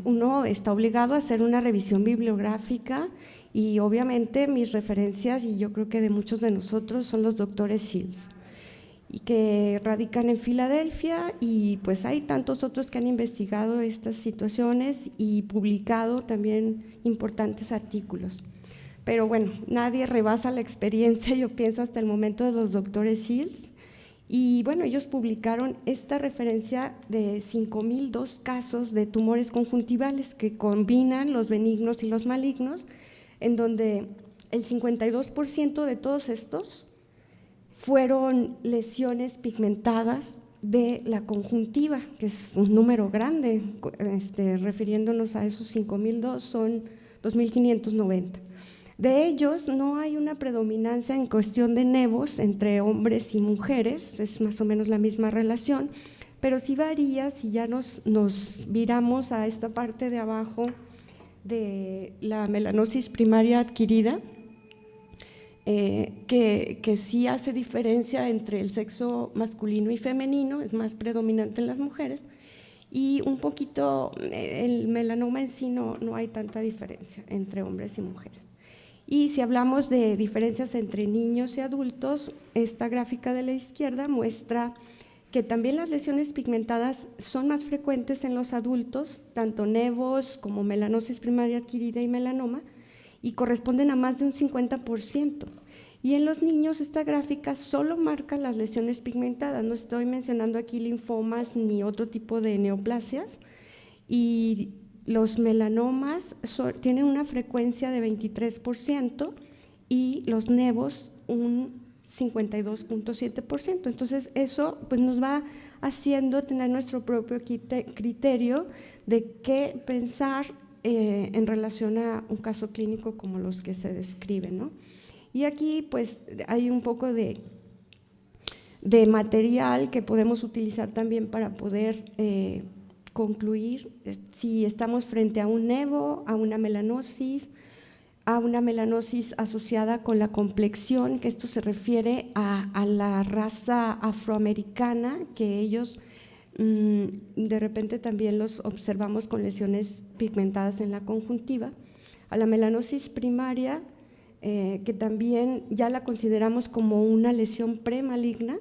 uno está obligado a hacer una revisión bibliográfica, y obviamente mis referencias, y yo creo que de muchos de nosotros, son los doctores Shields. y que radican en Filadelfia, y pues hay tantos otros que han investigado estas situaciones y publicado también importantes artículos. Pero bueno, nadie rebasa la experiencia, yo pienso, hasta el momento de los doctores Shields. Y bueno, ellos publicaron esta referencia de 5.002 casos de tumores conjuntivales que combinan los benignos y los malignos, en donde el 52% de todos estos fueron lesiones pigmentadas de la conjuntiva, que es un número grande, refiriéndonos a esos 5.002 son 2.590. De ellos no hay una predominancia en cuestión de nevos entre hombres y mujeres, es más o menos la misma relación, pero sí varía si ya nos viramos a esta parte de abajo de la melanosis primaria adquirida, que sí hace diferencia entre el sexo masculino y femenino, es más predominante en las mujeres, y un poquito el melanoma en sí no hay tanta diferencia entre hombres y mujeres. Y si hablamos de diferencias entre niños y adultos, esta gráfica de la izquierda muestra que también las lesiones pigmentadas son más frecuentes en los adultos, tanto nevos como melanosis primaria adquirida y melanoma, y corresponden a más de un 50%. Y en los niños esta gráfica solo marca las lesiones pigmentadas, no estoy mencionando aquí linfomas ni otro tipo de neoplasias, y los melanomas tienen una frecuencia de 23% y los nevos un 52.7%. Entonces eso pues nos va haciendo tener nuestro propio criterio de qué pensar en relación a un caso clínico como los que se describen, ¿no? Y aquí pues hay un poco de material que podemos utilizar también para poder concluir si estamos frente a un nevo, a una melanosis asociada con la complexión, que esto se refiere a la raza afroamericana, que ellos de repente también los observamos con lesiones pigmentadas en la conjuntiva, a la melanosis primaria, que también ya la consideramos como una lesión premaligna,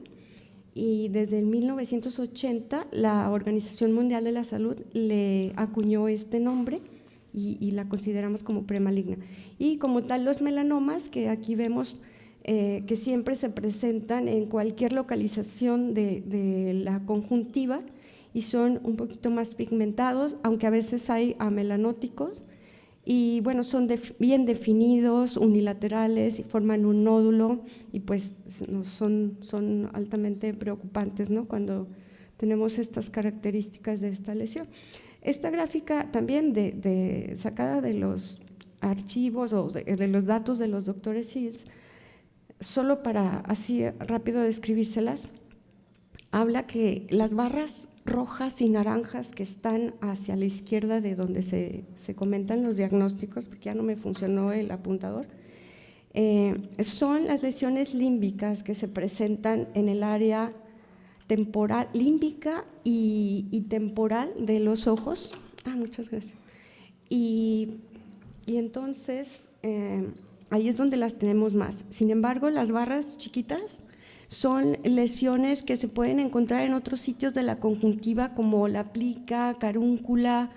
y desde el 1980 la Organización Mundial de la Salud le acuñó este nombre y la consideramos como premaligna. Y como tal los melanomas, que aquí vemos que siempre se presentan en cualquier localización de la conjuntiva y son un poquito más pigmentados, aunque a veces hay amelanóticos, y bueno, son bien definidos, unilaterales, y forman un nódulo, y pues son altamente preocupantes, ¿no?, cuando tenemos estas características de esta lesión. Esta gráfica también sacada de los archivos o de los datos de los doctores Shields, solo para así rápido describírselas, habla que las barras rojas y naranjas que están hacia la izquierda de donde se comentan los diagnósticos, porque ya no me funcionó el apuntador, son las lesiones límbicas que se presentan en el área temporal, límbica y temporal de los ojos. Muchas gracias. Y entonces ahí es donde las tenemos más. Sin embargo, las barras chiquitas son lesiones que se pueden encontrar en otros sitios de la conjuntiva, como la plica, carúncula,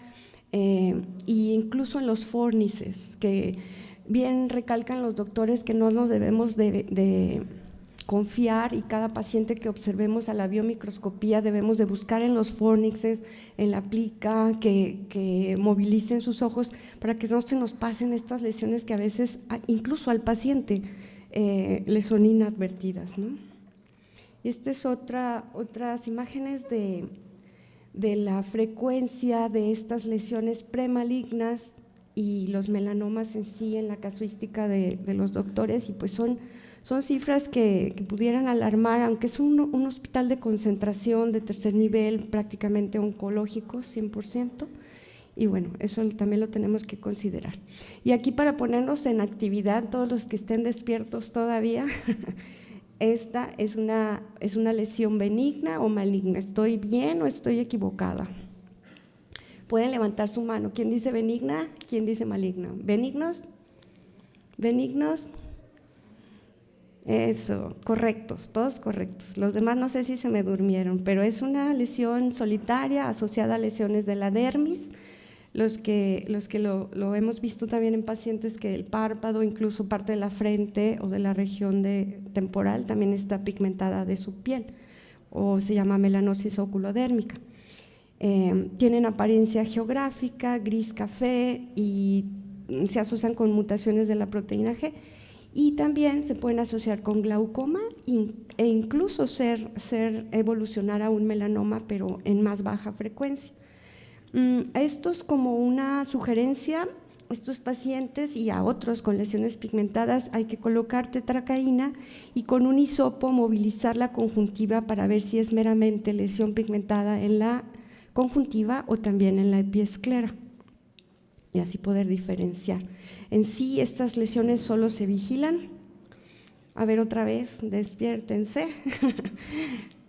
e incluso en los fórnices, que bien recalcan los doctores que no nos debemos de confiar, y cada paciente que observemos a la biomicroscopía debemos de buscar en los fórnices, en la plica, que movilicen sus ojos para que no se nos pasen estas lesiones que a veces incluso al paciente le son inadvertidas, ¿no? Estas es otras imágenes de la frecuencia de estas lesiones premalignas y los melanomas en sí en la casuística de los doctores, y pues son cifras que pudieran alarmar, aunque es un hospital de concentración de tercer nivel, prácticamente oncológico, 100%, y bueno, eso también lo tenemos que considerar. Y aquí, para ponernos en actividad, todos los que estén despiertos todavía, esta es una lesión benigna o maligna. ¿Estoy bien o estoy equivocada? Pueden levantar su mano. ¿Quién dice benigna? ¿Quién dice maligna? ¿Benignos? ¿Benignos? Eso, correctos, todos correctos. Los demás no sé si se me durmieron, pero es una lesión solitaria asociada a lesiones de la dermis. Los que lo hemos visto también en pacientes que el párpado, incluso parte de la frente o de la región temporal también está pigmentada de su piel, o se llama melanosis oculodérmica. Tienen apariencia geográfica, gris café, y se asocian con mutaciones de la proteína G, y también se pueden asociar con glaucoma e incluso evolucionar a un melanoma, pero en más baja frecuencia. Esto es como una sugerencia: a estos pacientes y a otros con lesiones pigmentadas hay que colocar tetracaína y con un hisopo movilizar la conjuntiva para ver si es meramente lesión pigmentada en la conjuntiva o también en la epiesclera, y así poder diferenciar. En sí, estas lesiones solo se vigilan. A ver, otra vez, despiértense.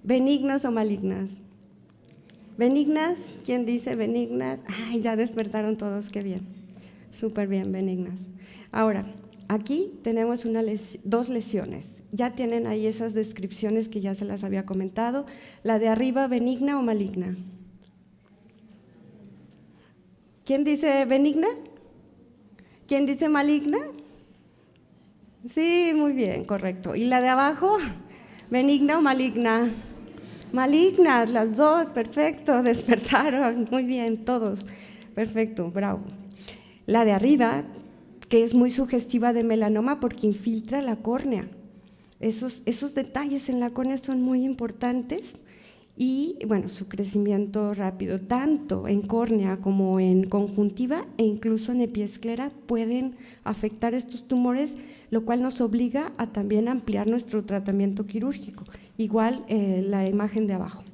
¿Benignas o malignas? ¿Benignas? ¿Quién dice benignas? Ay, ya despertaron todos, qué bien. Súper bien, benignas. Ahora, aquí tenemos dos lesiones. Ya tienen ahí esas descripciones que ya se las había comentado. La de arriba, ¿benigna o maligna? ¿Quién dice benigna? ¿Quién dice maligna? Sí, muy bien, correcto. ¿Y la de abajo? ¿Benigna o maligna? Malignas, las dos, perfecto, despertaron, muy bien, todos, perfecto, bravo. La de arriba, que es muy sugestiva de melanoma porque infiltra la córnea. Esos detalles en la córnea son muy importantes. Y bueno, su crecimiento rápido, tanto en córnea como en conjuntiva e incluso en epiesclera, pueden afectar estos tumores, lo cual nos obliga a también ampliar nuestro tratamiento quirúrgico. Igual la imagen de abajo,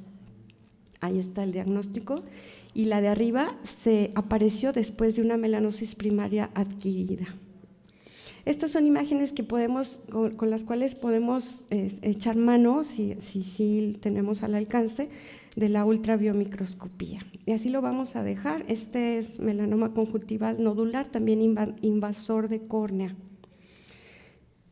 ahí está el diagnóstico, y la de arriba se apareció después de una melanosis primaria adquirida. Estas son imágenes que con las cuales podemos echar mano, si tenemos al alcance, de la ultrabiomicroscopía. Y así lo vamos a dejar. Este es melanoma conjuntival nodular, también invasor de córnea.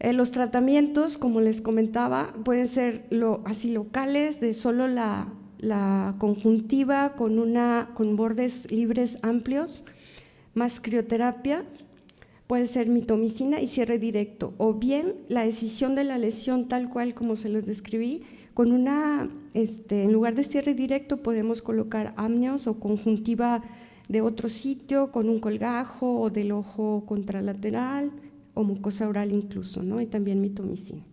Los tratamientos, como les comentaba, pueden ser así locales, de solo la conjuntiva con bordes libres amplios, más crioterapia. Puede ser mitomicina y cierre directo, o bien la escisión de la lesión tal cual como se los describí, con en lugar de cierre directo podemos colocar amnios o conjuntiva de otro sitio con un colgajo o del ojo contralateral o mucosa oral incluso, ¿no? Y también mitomicina.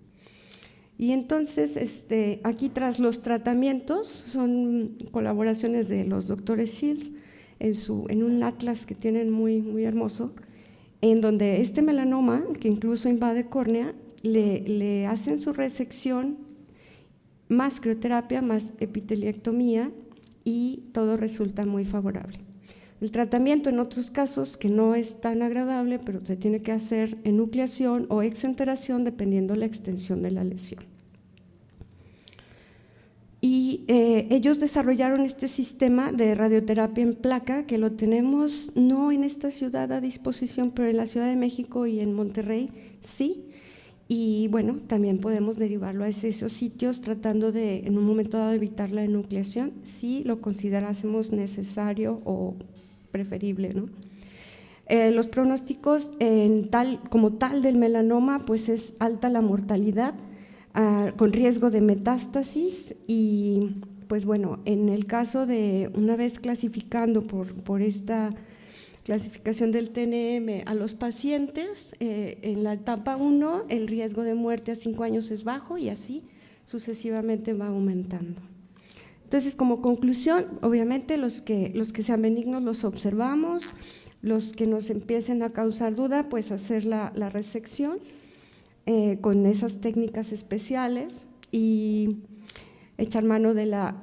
Y entonces aquí tras los tratamientos son colaboraciones de los doctores Shields en un atlas que tienen muy, muy hermoso, en donde este melanoma, que incluso invade córnea, le hacen su resección, más crioterapia, más epiteliectomía, y todo resulta muy favorable. El tratamiento en otros casos, que no es tan agradable, pero se tiene que hacer enucleación o exenteración dependiendo la extensión de la lesión. Y ellos desarrollaron este sistema de radioterapia en placa, que lo tenemos no en esta ciudad a disposición, pero en la Ciudad de México y en Monterrey sí. Y bueno, también podemos derivarlo a esos sitios tratando de, en un momento dado, evitar la enucleación si lo considerásemos necesario o preferible, ¿no? Los pronósticos como tal del melanoma, pues es alta la mortalidad, con riesgo de metástasis, y pues bueno, en el caso de, una vez clasificando por esta clasificación del TNM a los pacientes, en la etapa 1 el riesgo de muerte a 5 años es bajo y así sucesivamente va aumentando. Entonces, como conclusión, obviamente los que sean benignos los observamos, los que nos empiecen a causar duda, pues hacer la resección con esas técnicas especiales y echar mano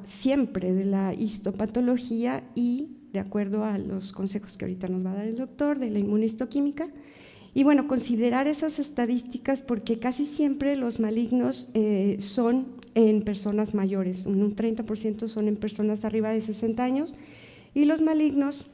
siempre de la histopatología y, de acuerdo a los consejos que ahorita nos va a dar el doctor, de la inmunistoquímica. Y bueno, considerar esas estadísticas porque casi siempre los malignos son en personas mayores, un 30% son en personas arriba de 60 años, y los malignos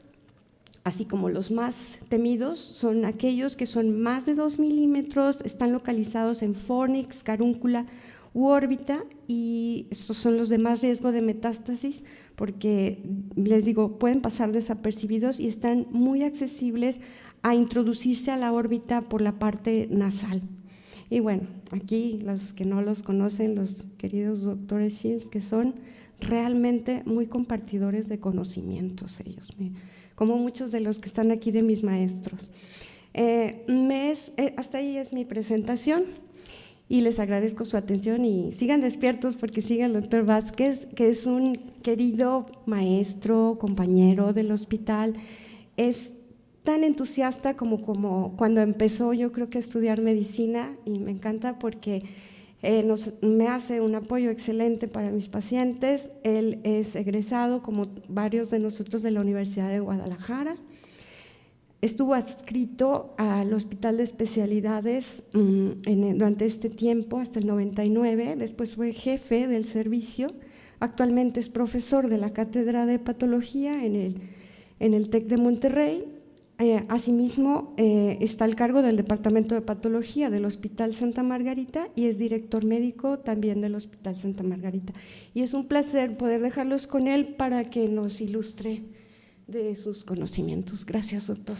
así como los más temidos son aquellos que son más de 2 milímetros, están localizados en fornix, carúncula u órbita, y estos son los de más riesgo de metástasis porque, les digo, pueden pasar desapercibidos y están muy accesibles a introducirse a la órbita por la parte nasal. Y bueno, aquí los que no los conocen, los queridos doctores Shields, que son realmente muy compartidores de conocimientos ellos, como muchos de los que están aquí de mis maestros. Hasta ahí es mi presentación y les agradezco su atención y sigan despiertos porque sigue el doctor Vázquez, que es un querido maestro, compañero del hospital, es tan entusiasta como cuando empezó, yo creo que a estudiar medicina, y me encanta porque me hace un apoyo excelente para mis pacientes. Él es egresado, como varios de nosotros, de la Universidad de Guadalajara. Estuvo adscrito al Hospital de Especialidades durante este tiempo, hasta el 99, después fue jefe del servicio, actualmente es profesor de la Cátedra de Patología en el TEC de Monterrey. Asimismo, está al cargo del Departamento de Patología del Hospital Santa Margarita y es director médico también del Hospital Santa Margarita. Y es un placer poder dejarlos con él para que nos ilustre de sus conocimientos. Gracias, doctor.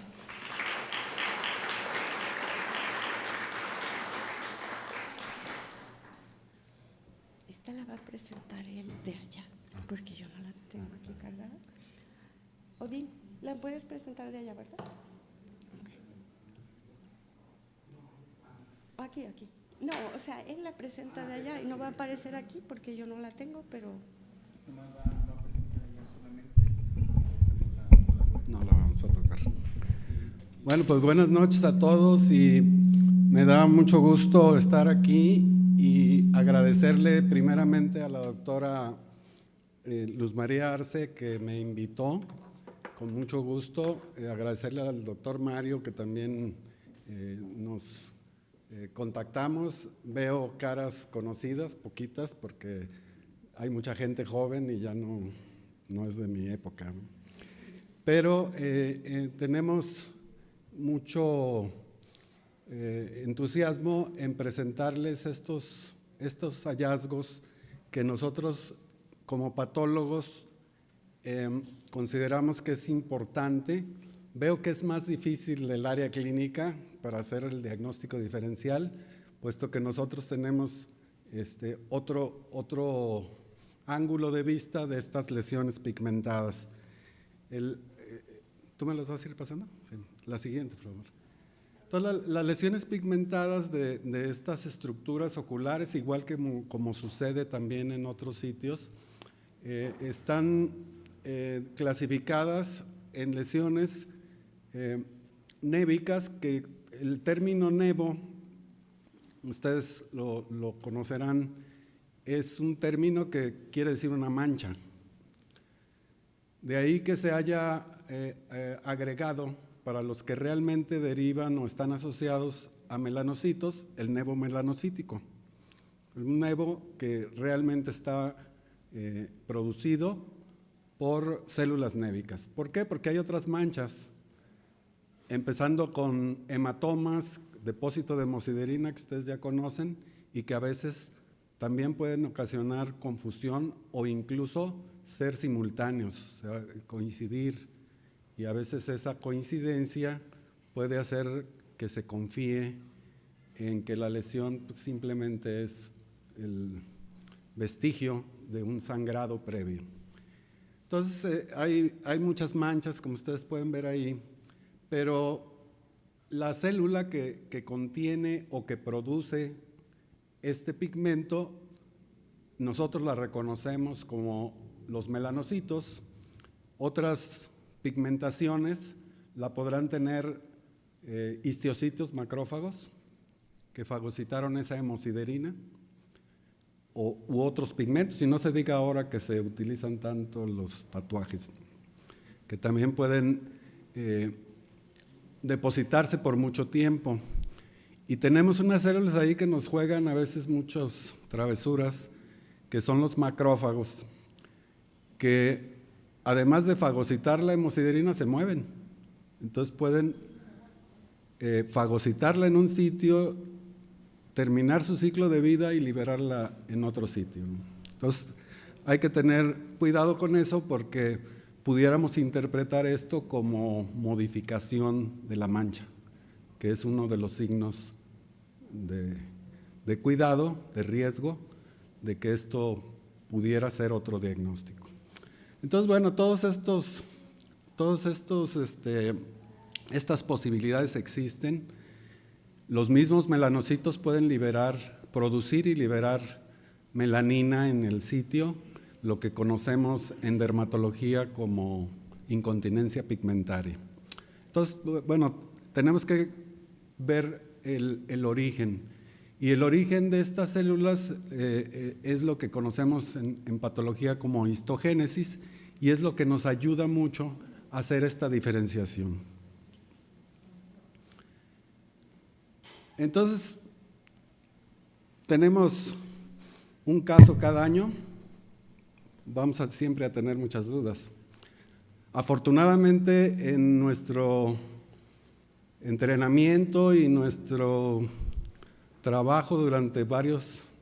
Esta la va a presentar él de allá, porque yo no la tengo aquí cargada. Odín, ¿la puedes presentar de allá, verdad? Aquí. No, o sea, él la presenta de allá y no va a aparecer aquí porque yo no la tengo, pero… No la vamos a tocar. Bueno, pues buenas noches a todos y me da mucho gusto estar aquí y agradecerle primeramente a la doctora Luz María Arce que me invitó, con mucho gusto. Agradecerle al doctor Mario que también nos contactamos. Veo caras conocidas, poquitas, porque hay mucha gente joven y ya no es de mi época, ¿no? Pero tenemos mucho entusiasmo en presentarles estos hallazgos que nosotros como patólogos consideramos que es importante. Veo que es más difícil el área clínica para hacer el diagnóstico diferencial, puesto que nosotros tenemos otro ángulo de vista de estas lesiones pigmentadas. ¿Tú me las vas a ir pasando? Sí. La siguiente, por favor. Entonces, las lesiones pigmentadas de estas estructuras oculares, igual que como sucede también en otros sitios, están clasificadas en lesiones névicas, que el término nevo, ustedes lo conocerán, es un término que quiere decir una mancha. De ahí que se haya agregado, para los que realmente derivan o están asociados a melanocitos, el nevo melanocítico. Un nevo que realmente está producido por células névicas. ¿Por qué? Porque hay otras manchas, empezando con hematomas, depósito de hemosiderina que ustedes ya conocen y que a veces también pueden ocasionar confusión o incluso ser simultáneos, o sea, coincidir, y a veces esa coincidencia puede hacer que se confíe en que la lesión simplemente es el vestigio de un sangrado previo. Entonces hay muchas manchas, como ustedes pueden ver ahí, pero la célula que contiene o que produce este pigmento, nosotros la reconocemos como los melanocitos. Otras pigmentaciones la podrán tener histiocytos macrófagos que fagocitaron esa hemosiderina u otros pigmentos, y no se diga ahora que se utilizan tanto los tatuajes, que también pueden depositarse por mucho tiempo. Y tenemos unas células ahí que nos juegan a veces muchas travesuras, que son los macrófagos, que además de fagocitar la hemosiderina se mueven. Entonces pueden fagocitarla en un sitio, terminar su ciclo de vida y liberarla en otro sitio. Entonces hay que tener cuidado con eso porque pudiéramos interpretar esto como modificación de la mancha, que es uno de los signos de cuidado, de riesgo, de que esto pudiera ser otro diagnóstico. Entonces, bueno, estas posibilidades existen. Los mismos melanocitos pueden producir y liberar melanina en el sitio, lo que conocemos en dermatología como incontinencia pigmentaria. Entonces, bueno, tenemos que ver el origen. Y el origen de estas células es lo que conocemos en patología como histogénesis y es lo que nos ayuda mucho a hacer esta diferenciación. Entonces, tenemos un caso cada año, vamos siempre a tener muchas dudas. Afortunadamente, en nuestro entrenamiento y nuestro trabajo durante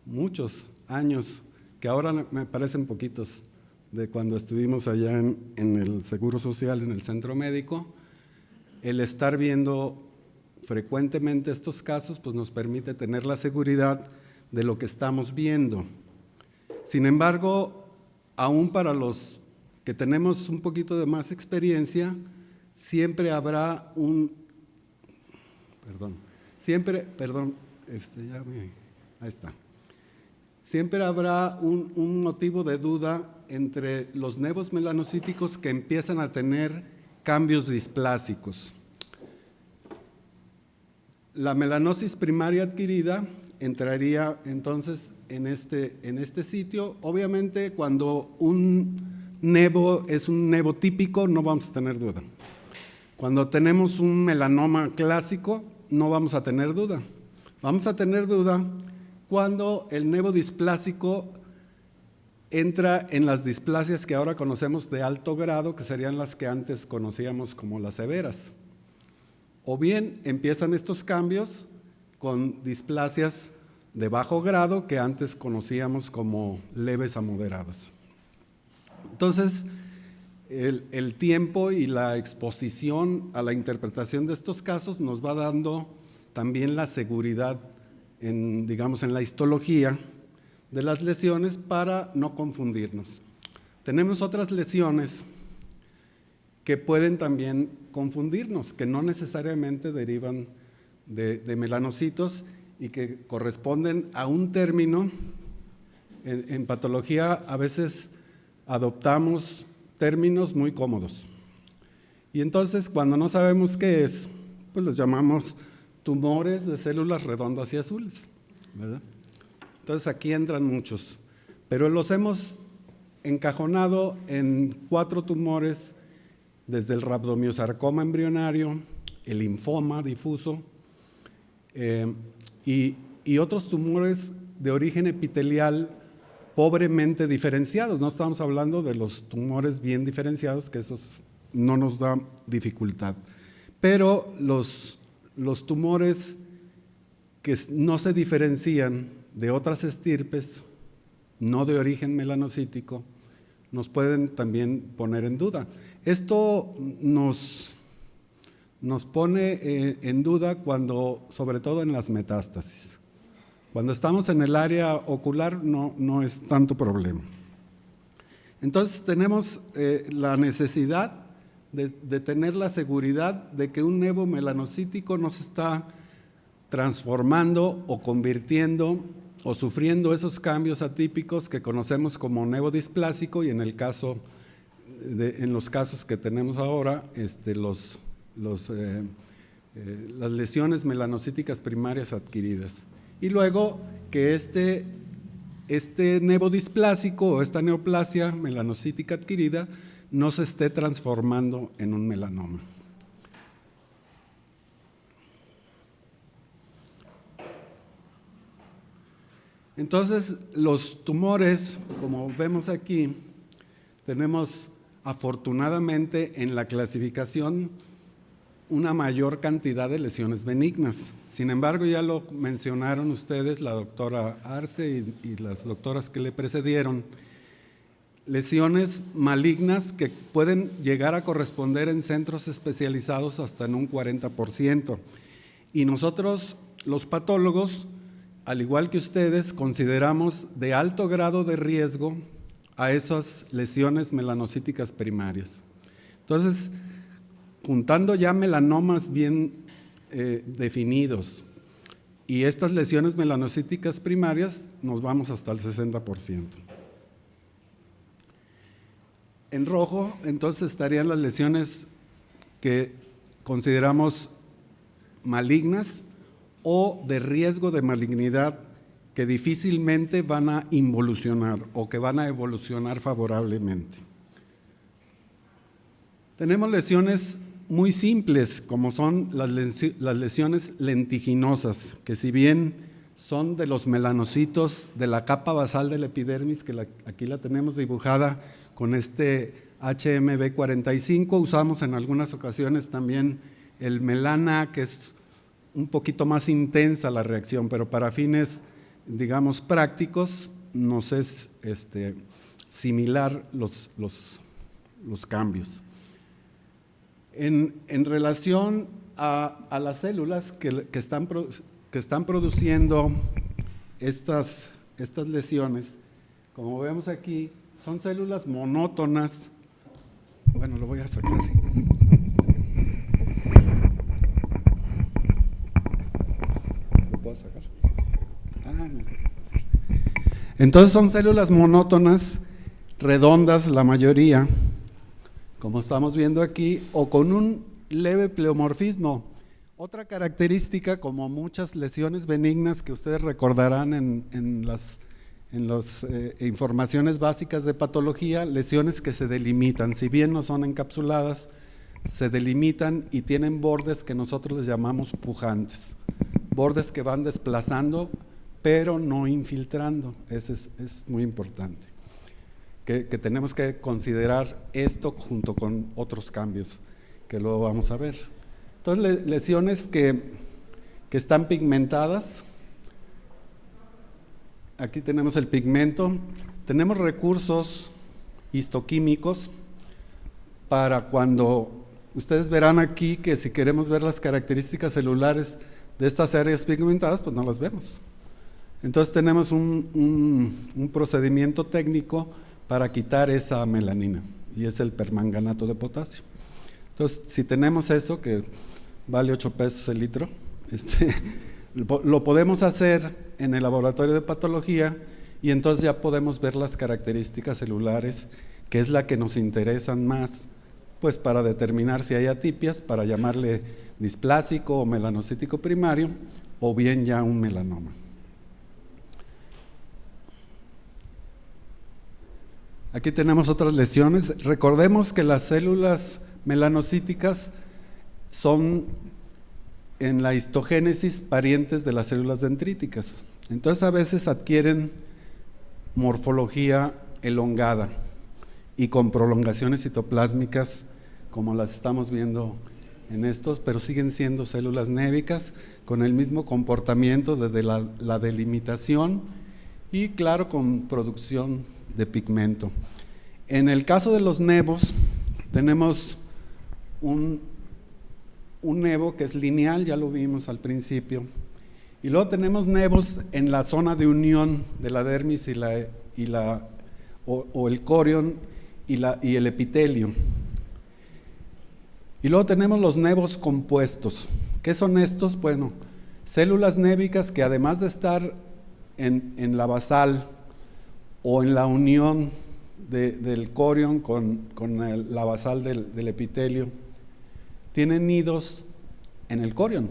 muchos años, que ahora me parecen poquitos, de cuando estuvimos allá en el Seguro Social, en el centro médico, el estar viendo frecuentemente estos casos, pues nos permite tener la seguridad de lo que estamos viendo. Sin embargo, aún para los que tenemos un poquito de más experiencia, siempre habrá siempre habrá un motivo de duda entre los nevos melanocíticos que empiezan a tener cambios displásicos. La melanosis primaria adquirida entraría entonces en este sitio. Obviamente, cuando un nevo es un nevo típico, no vamos a tener duda. Cuando tenemos un melanoma clásico, no vamos a tener duda. Vamos a tener duda cuando el nevo displásico entra en las displasias que ahora conocemos de alto grado, que serían las que antes conocíamos como las severas. O bien empiezan estos cambios con displasias de bajo grado que antes conocíamos como leves a moderadas. Entonces, el tiempo y la exposición a la interpretación de estos casos nos va dando también la seguridad en la histología de las lesiones para no confundirnos. Tenemos otras lesiones que pueden también confundirnos, que no necesariamente derivan de melanocitos y que corresponden a un término. En patología a veces adoptamos términos muy cómodos. Y entonces, cuando no sabemos qué es, pues los llamamos tumores de células redondas y azules, ¿verdad? Entonces, aquí entran muchos, pero los hemos encajonado en 4 tumores, desde el rhabdomiosarcoma embrionario, el linfoma difuso y otros tumores de origen epitelial pobremente diferenciados. No estamos hablando de los tumores bien diferenciados, que esos no nos da dificultad. Pero los tumores que no se diferencian de otras estirpes, no de origen melanocítico, nos pueden también poner en duda. Esto nos pone en duda sobre todo en las metástasis. Cuando estamos en el área ocular no es tanto problema. Entonces tenemos la necesidad de tener la seguridad de que un nevo melanocítico no se está transformando o convirtiendo o sufriendo esos cambios atípicos que conocemos como nevo displásico, y en los casos que tenemos ahora, las lesiones melanocíticas primarias adquiridas. Y luego que este nevo displásico o esta neoplasia melanocítica adquirida no se esté transformando en un melanoma. Entonces, los tumores, como vemos aquí, tenemos afortunadamente en la clasificación una mayor cantidad de lesiones benignas. Sin embargo, ya lo mencionaron ustedes, la doctora Arce y las doctoras que le precedieron, lesiones malignas que pueden llegar a corresponder en centros especializados hasta en un 40%. Y nosotros, los patólogos, al igual que ustedes, consideramos de alto grado de riesgo a esas lesiones melanocíticas primarias. Entonces, juntando ya melanomas bien definidos y estas lesiones melanocíticas primarias, nos vamos hasta el 60%. En rojo, entonces, estarían las lesiones que consideramos malignas o de riesgo de malignidad que difícilmente van a involucionar o que van a evolucionar favorablemente. Tenemos lesiones muy simples, como son las lesiones lentiginosas, que si bien son de los melanocitos de la capa basal de la epidermis, que aquí la tenemos dibujada con este HMB45, usamos en algunas ocasiones también el melana, que es un poquito más intensa la reacción, pero para fines, digamos, prácticos, nos es similar los cambios. En relación a las células que están produciendo estas lesiones, como vemos aquí, son células monótonas. Bueno, lo voy a sacar. ¿Lo puedo sacar? Entonces son células monótonas, redondas la mayoría, como estamos viendo aquí, o con un leve pleomorfismo. Otra característica, como muchas lesiones benignas que ustedes recordarán en las informaciones básicas de patología, lesiones que se delimitan, si bien no son encapsuladas, se delimitan y tienen bordes que nosotros les llamamos pujantes, bordes que van desplazando pero no infiltrando. Eso es muy importante, que tenemos que considerar esto junto con otros cambios que luego vamos a ver. Entonces, lesiones que están pigmentadas. Aquí tenemos el pigmento, tenemos recursos histoquímicos para cuando, ustedes verán aquí que si queremos ver las características celulares de estas áreas pigmentadas, pues no las vemos. Entonces tenemos un procedimiento técnico para quitar esa melanina, y es el permanganato de potasio. Entonces, si tenemos eso, que vale 8 pesos el litro, lo podemos hacer en el laboratorio de patología y entonces ya podemos ver las características celulares, que es la que nos interesan más, pues para determinar si hay atipias, para llamarle displásico o melanocítico primario, o bien ya un melanoma. Aquí tenemos otras lesiones. Recordemos que las células melanocíticas son en la histogénesis parientes de las células dendríticas. Entonces a veces adquieren morfología elongada y con prolongaciones citoplásmicas como las estamos viendo en estos, pero siguen siendo células névicas con el mismo comportamiento desde la delimitación y claro con producción de pigmento. En el caso de los nevos tenemos un nevo que es lineal, ya lo vimos al principio, y luego tenemos nevos en la zona de unión de la dermis o el corion y el epitelio. Y luego tenemos los nevos compuestos. ¿Qué son estos? Bueno, células névicas que además de estar en la basal o en la unión del corion con la basal del epitelio, tienen nidos en el corion,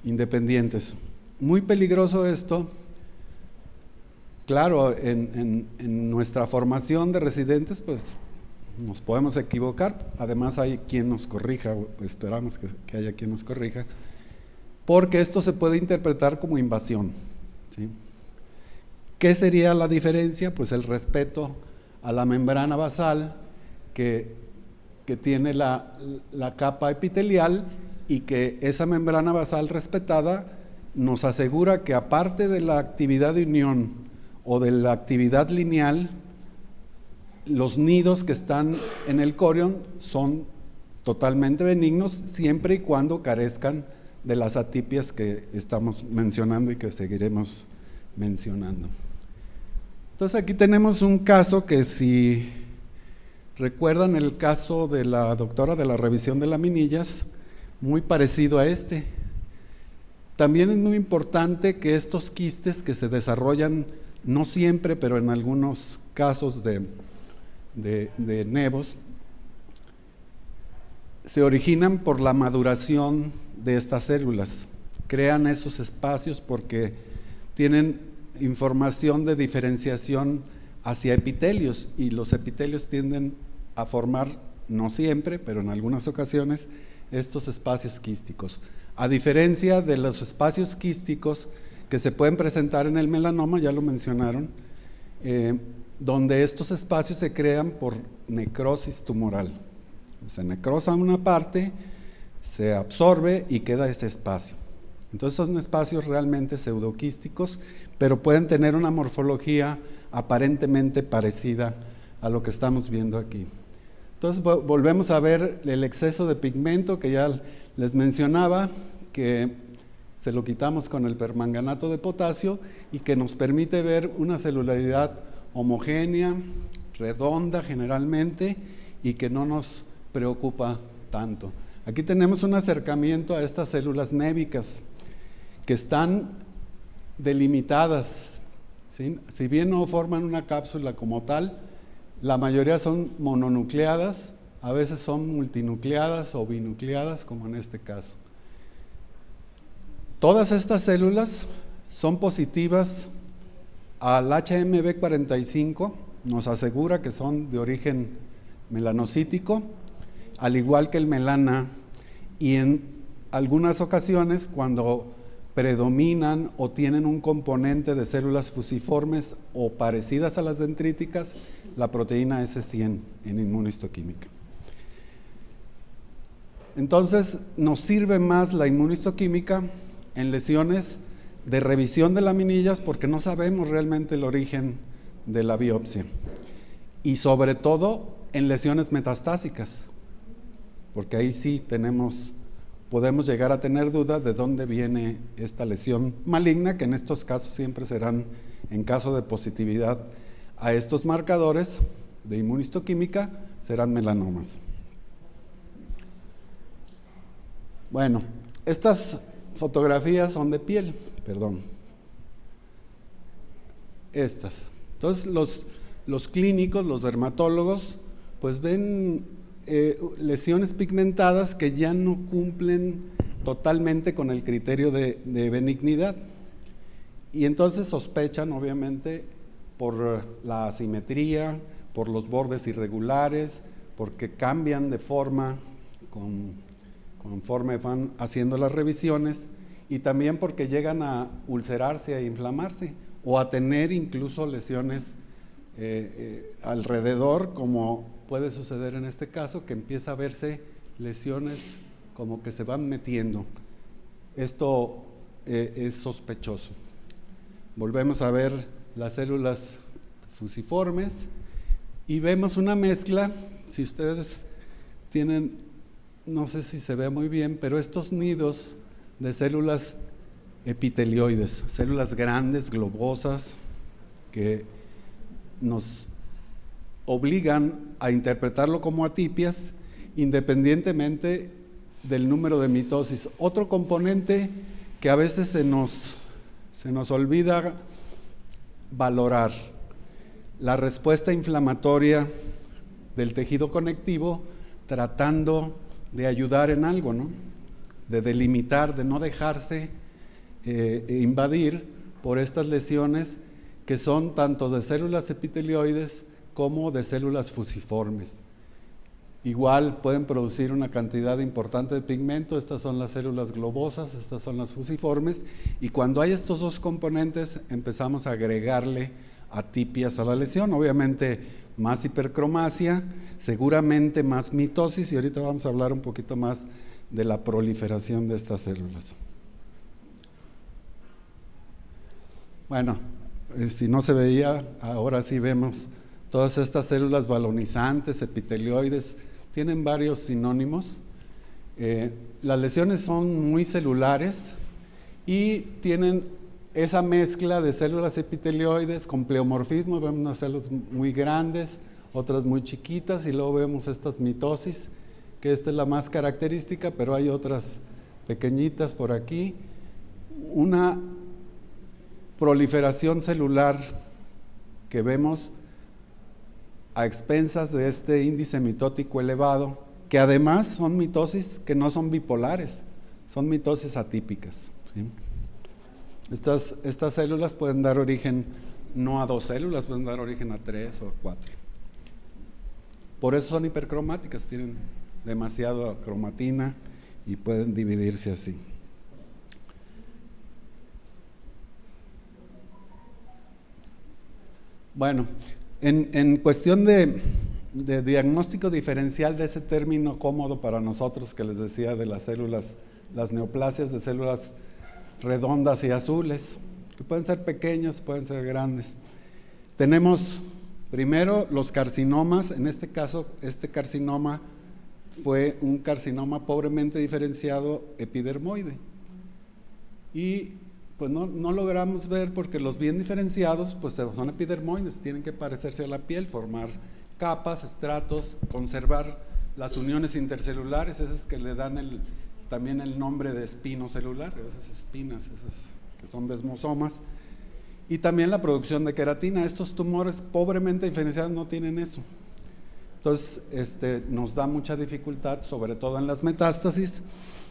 independientes. Muy peligroso esto. Claro, en nuestra formación de residentes, pues nos podemos equivocar. Además hay quien nos corrija, esperamos que haya quien nos corrija, porque esto se puede interpretar como invasión, ¿sí? ¿Qué sería la diferencia? Pues el respeto a la membrana basal que que tiene la capa epitelial y que esa membrana basal respetada nos asegura que aparte de la actividad de unión o de la actividad lineal, los nidos que están en el corión son totalmente benignos siempre y cuando carezcan de las atipias que estamos mencionando y que seguiremos mencionando. Entonces aquí tenemos un caso que, si recuerdan el caso de la doctora de la revisión de laminillas, muy parecido a este. También es muy importante que estos quistes que se desarrollan, no siempre, pero en algunos casos de nevos, se originan por la maduración de estas células. Crean esos espacios porque tienen información de diferenciación hacia epitelios, y los epitelios tienden a formar, no siempre, pero en algunas ocasiones, estos espacios quísticos. A diferencia de los espacios quísticos que se pueden presentar en el melanoma, ya lo mencionaron, donde estos espacios se crean por necrosis tumoral. Se necrosa una parte, se absorbe y queda ese espacio. Entonces son espacios realmente pseudoquísticos, pero pueden tener una morfología aparentemente parecida a lo que estamos viendo aquí. Entonces volvemos a ver el exceso de pigmento que ya les mencionaba, que se lo quitamos con el permanganato de potasio y que nos permite ver una celularidad homogénea, redonda generalmente, y que no nos preocupa tanto. Aquí tenemos un acercamiento a estas células névicas que están delimitadas, ¿sí? Si bien no forman una cápsula como tal, la mayoría son mononucleadas, a veces son multinucleadas o binucleadas, como en este caso. Todas estas células son positivas al HMB45, nos asegura que son de origen melanocítico, al igual que el melana, y en algunas ocasiones cuando predominan o tienen un componente de células fusiformes o parecidas a las dendríticas, la proteína S100 en inmunohistoquímica. Entonces nos sirve más la inmunohistoquímica en lesiones de revisión de laminillas porque no sabemos realmente el origen de la biopsia, y sobre todo en lesiones metastásicas, porque ahí sí podemos llegar a tener duda de dónde viene esta lesión maligna, que en estos casos siempre serán, en caso de positividad a estos marcadores de inmunohistoquímica, serán melanomas. Bueno, estas fotografías son de piel, estas. Entonces los clínicos, los dermatólogos, pues ven lesiones pigmentadas que ya no cumplen totalmente con el criterio de benignidad, y entonces sospechan obviamente por la asimetría, por los bordes irregulares, porque cambian de forma conforme van haciendo las revisiones, y también porque llegan a ulcerarse e inflamarse o a tener incluso lesiones alrededor, como puede suceder en este caso, que empieza a verse lesiones como que se van metiendo. Esto es sospechoso. Volvemos a ver las células fusiformes y vemos una mezcla. Si ustedes tienen, no sé si se ve muy bien, pero estos nidos de células epitelioides, células grandes, globosas, que nos obligan a interpretarlo como atipias independientemente del número de mitosis. Otro componente que a veces se nos olvida valorar, la respuesta inflamatoria del tejido conectivo, tratando de ayudar en algo, ¿no? De delimitar, de no dejarse invadir por estas lesiones que son tanto de células epitelioides como de células fusiformes. Igual pueden producir una cantidad importante de pigmento. Estas son las células globosas, estas son las fusiformes, y cuando hay estos dos componentes empezamos a agregarle atipias a la lesión. Obviamente más hipercromasia, seguramente más mitosis, y ahorita vamos a hablar un poquito más de la proliferación de estas células. Bueno, si no se veía, ahora sí vemos todas estas células balonizantes, epitelioides, tienen varios sinónimos. Las lesiones son muy celulares y tienen esa mezcla de células epitelioides con pleomorfismo. Vemos unas células muy grandes, otras muy chiquitas, y luego vemos estas mitosis, que esta es la más característica, pero hay otras pequeñitas por aquí. Una proliferación celular que vemos a expensas de este índice mitótico elevado, que además son mitosis que no son bipolares, son mitosis atípicas, ¿sí? Estas células pueden dar origen no a 2 células, pueden dar origen a 3 o 4. Por eso son hipercromáticas, tienen demasiada cromatina y pueden dividirse así. Bueno, en cuestión de diagnóstico diferencial de ese término cómodo para nosotros que les decía de las células, las neoplasias de células redondas y azules, que pueden ser pequeñas, pueden ser grandes. Tenemos primero los carcinomas. En este caso, este carcinoma fue un carcinoma pobremente diferenciado epidermoide. Y pues no logramos ver, porque los bien diferenciados pues son epidermoides, tienen que parecerse a la piel, formar capas, estratos, conservar las uniones intercelulares, esas que le dan también el nombre de espino celular, esas espinas, esas que son desmosomas, y también la producción de queratina. Estos tumores pobremente diferenciados no tienen eso. Entonces nos da mucha dificultad, sobre todo en las metástasis,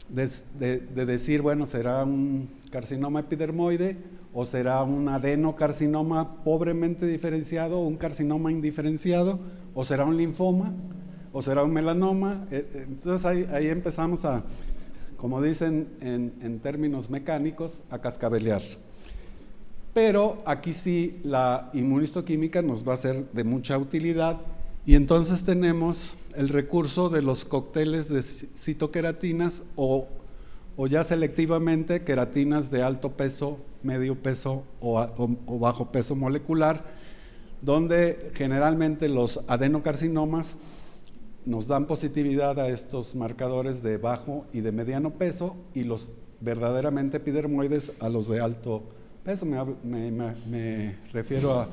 de decir, bueno, ¿será un carcinoma epidermoide o será un adenocarcinoma pobremente diferenciado, o un carcinoma indiferenciado, o será un linfoma, o será un melanoma? Entonces ahí empezamos a, como dicen en términos mecánicos, a cascabelear. Pero aquí sí la inmunistoquímica nos va a ser de mucha utilidad, y entonces tenemos el recurso de los cócteles de citoqueratinas o ya selectivamente queratinas de alto peso, medio peso o bajo peso molecular, donde generalmente los adenocarcinomas nos dan positividad a estos marcadores de bajo y de mediano peso, y los verdaderamente epidermoides a los de alto peso. Me refiero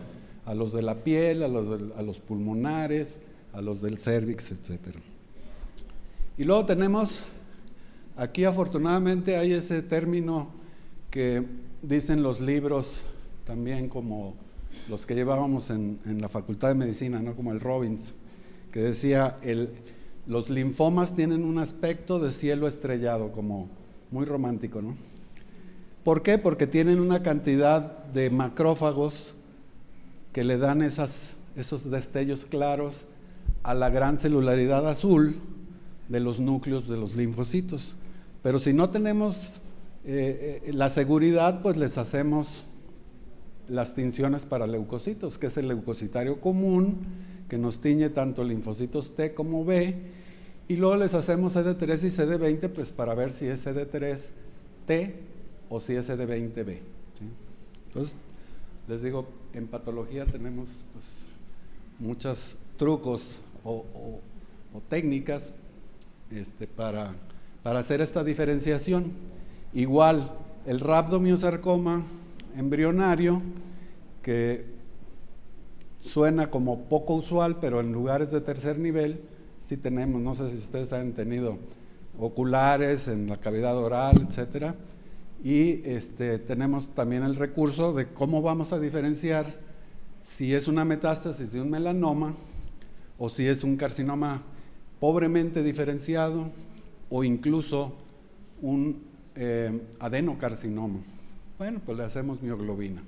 a los de la piel, a los pulmonares, a los del cérvix, etc. Y luego tenemos, aquí afortunadamente hay ese término que dicen los libros también, como los que llevábamos en la Facultad de Medicina, ¿no? Como el Robbins, que decía, los linfomas tienen un aspecto de cielo estrellado, como muy romántico, ¿no? ¿Por qué? Porque tienen una cantidad de macrófagos que le dan esos destellos claros a la gran celularidad azul de los núcleos de los linfocitos. Pero si no tenemos la seguridad, pues les hacemos las tinciones para leucocitos, que es el leucocitario común, que nos tiñe tanto linfocitos T como B, y luego les hacemos CD3 y CD20, pues para ver si es CD3 T o si es CD20B, ¿sí? Entonces, les digo, en patología tenemos pues muchos trucos o técnicas para hacer esta diferenciación. Igual, el rhabdomiosarcoma embrionario, que suena como poco usual, pero en lugares de tercer nivel sí tenemos. No sé si ustedes han tenido oculares en la cavidad oral, etcétera, y tenemos también el recurso de cómo vamos a diferenciar si es una metástasis de un melanoma o si es un carcinoma pobremente diferenciado o incluso un adenocarcinoma. Bueno, pues le hacemos mioglobina.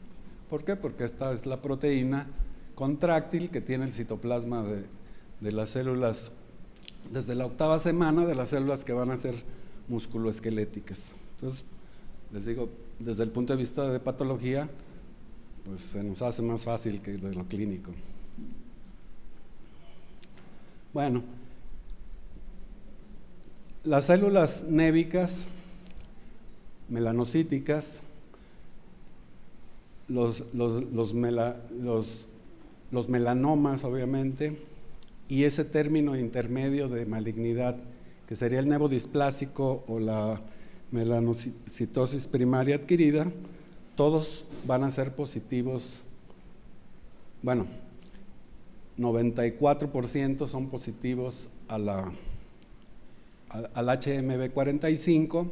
¿Por qué? Porque esta es la proteína contráctil que tiene el citoplasma de las células desde la 8ª semana, de las células que van a ser musculoesqueléticas. Entonces, les digo, desde el punto de vista de patología, pues se nos hace más fácil que de lo clínico. Bueno, las células névicas, melanocíticas, los melanomas, obviamente, y ese término intermedio de malignidad, que sería el nevo-displásico o la melanocitosis primaria adquirida, todos van a ser positivos. Bueno, 94% son positivos al HMB45,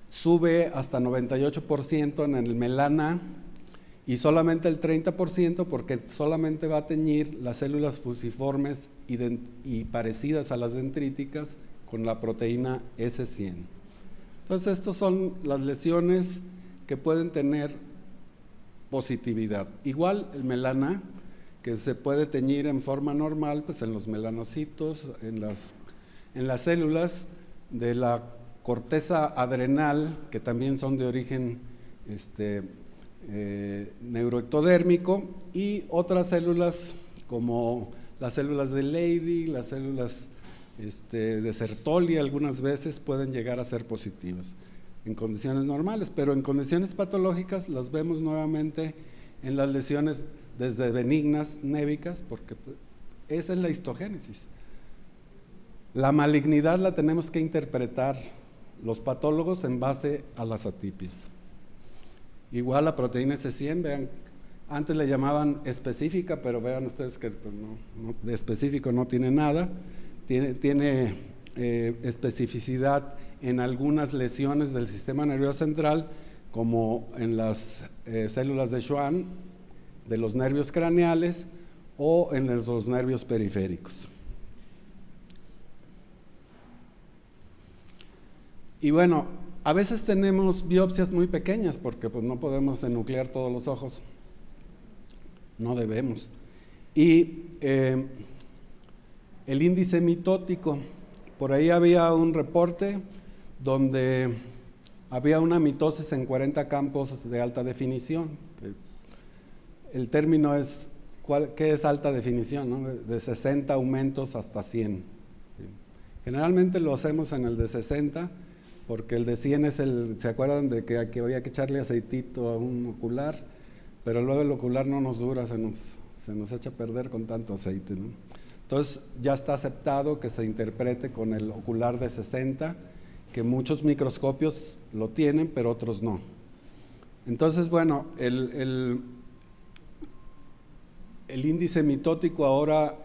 sube hasta 98% en el melana y solamente el 30% porque solamente va a teñir las células fusiformes y parecidas a las dendríticas con la proteína S100. Entonces, estas son las lesiones que pueden tener positividad. Igual el melana, que se puede teñir en forma normal, pues en los melanocitos, en las células de la corteza adrenal, que también son de origen neuroectodérmico, y otras células como las células de Leydig, las células de Sertoli, algunas veces pueden llegar a ser positivas en condiciones normales, pero en condiciones patológicas las vemos nuevamente en las lesiones desde benignas névicas, porque esa es la histogénesis. La malignidad la tenemos que interpretar los patólogos en base a las atipias. Igual la proteína S100, vean, antes le llamaban específica, pero vean ustedes que pues, de específico no tiene nada, tiene especificidad en algunas lesiones del sistema nervioso central, como en las células de Schwann, de los nervios craneales o en los nervios periféricos. Y bueno, a veces tenemos biopsias muy pequeñas porque pues, no podemos enuclear todos los ojos, no debemos. Y el índice mitótico, por ahí había un reporte donde había una mitosis en 40 campos de alta definición. El término es, ¿qué es alta definición? ¿No? De 60 aumentos hasta 100. Generalmente lo hacemos en el de 60, porque el de 100 es ¿se acuerdan de que había que echarle aceitito a un ocular? Pero luego el ocular no nos dura, se nos echa a perder con tanto aceite, ¿no? Entonces ya está aceptado que se interprete con el ocular de 60, que muchos microscopios lo tienen, pero otros no. Entonces, bueno, el índice mitótico ahora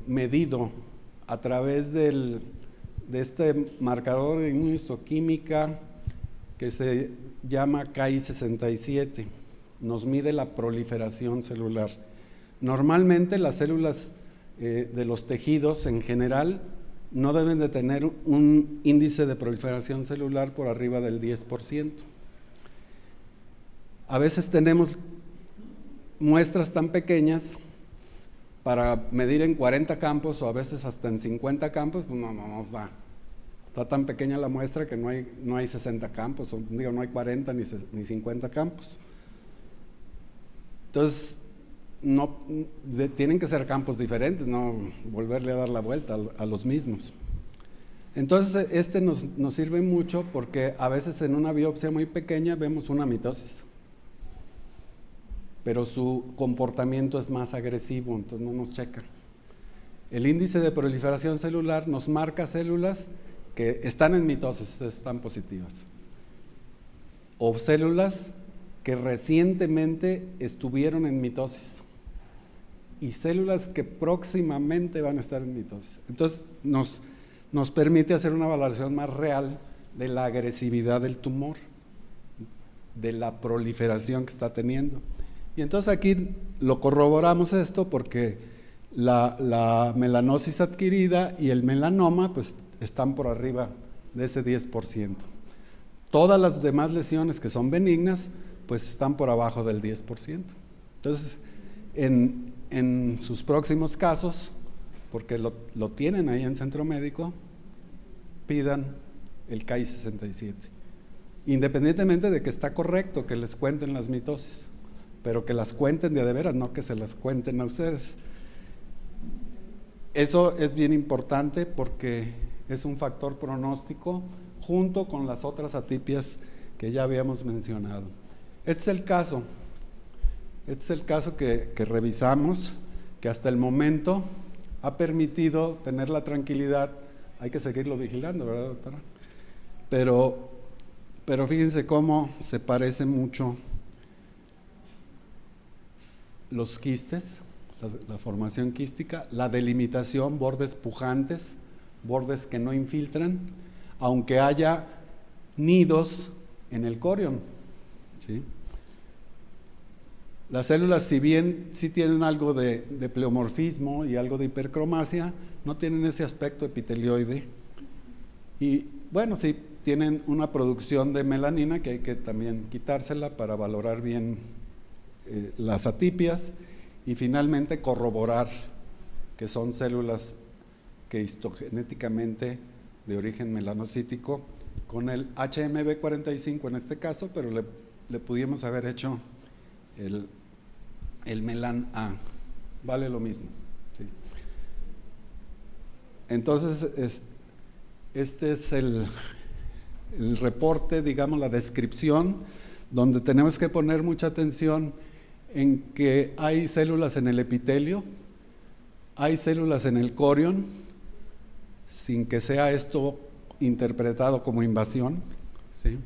medido a través de este marcador de inmunohistoquímica que se llama Ki67, nos mide la proliferación celular. Normalmente las células de los tejidos en general no deben de tener un índice de proliferación celular por arriba del 10%. A veces tenemos muestras tan pequeñas para medir en 40 campos o a veces hasta en 50 campos, pues no nos da. Está tan pequeña la muestra que no hay 60 campos, no hay 40 ni 50 campos. Entonces, tienen que ser campos diferentes, no volverle a dar la vuelta a los mismos. Entonces, nos sirve mucho porque a veces en una biopsia muy pequeña vemos una mitosis, pero su comportamiento es más agresivo, entonces no nos checa. El índice de proliferación celular nos marca células que están en mitosis, están positivas, o células que recientemente estuvieron en mitosis y células que próximamente van a estar en mitosis. Entonces nos permite hacer una valoración más real de la agresividad del tumor, de la proliferación que está teniendo. Y entonces aquí lo corroboramos esto porque la melanosis adquirida y el melanoma pues están por arriba de ese 10%. Todas las demás lesiones que son benignas pues están por abajo del 10%. Entonces, en sus próximos casos, porque lo tienen ahí en centro médico, pidan el Ki67. Independientemente de que está correcto que les cuenten las mitosis, pero que las cuenten de veras, no que se las cuenten a ustedes. Eso es bien importante porque es un factor pronóstico junto con las otras atipias que ya habíamos mencionado. Este es el caso que revisamos, que hasta el momento ha permitido tener la tranquilidad. Hay que seguirlo vigilando, ¿verdad, doctora? Pero fíjense cómo se parece mucho los quistes, la formación quística, la delimitación, bordes pujantes, bordes que no infiltran, aunque haya nidos en el corion, ¿sí? Las células, si bien sí tienen algo de pleomorfismo y algo de hipercromasia, no tienen ese aspecto epitelioide. Y bueno, sí tienen una producción de melanina que hay que también quitársela para valorar bien las atipias y finalmente corroborar que son células que histogenéticamente de origen melanocítico con el HMB45 en este caso, pero le pudimos haber hecho el melan A, vale lo mismo, ¿sí? Entonces este es el reporte, digamos, la descripción, donde tenemos que poner mucha atención en que hay células en el epitelio, hay células en el corion, sin que sea esto interpretado como invasión, ¿sí?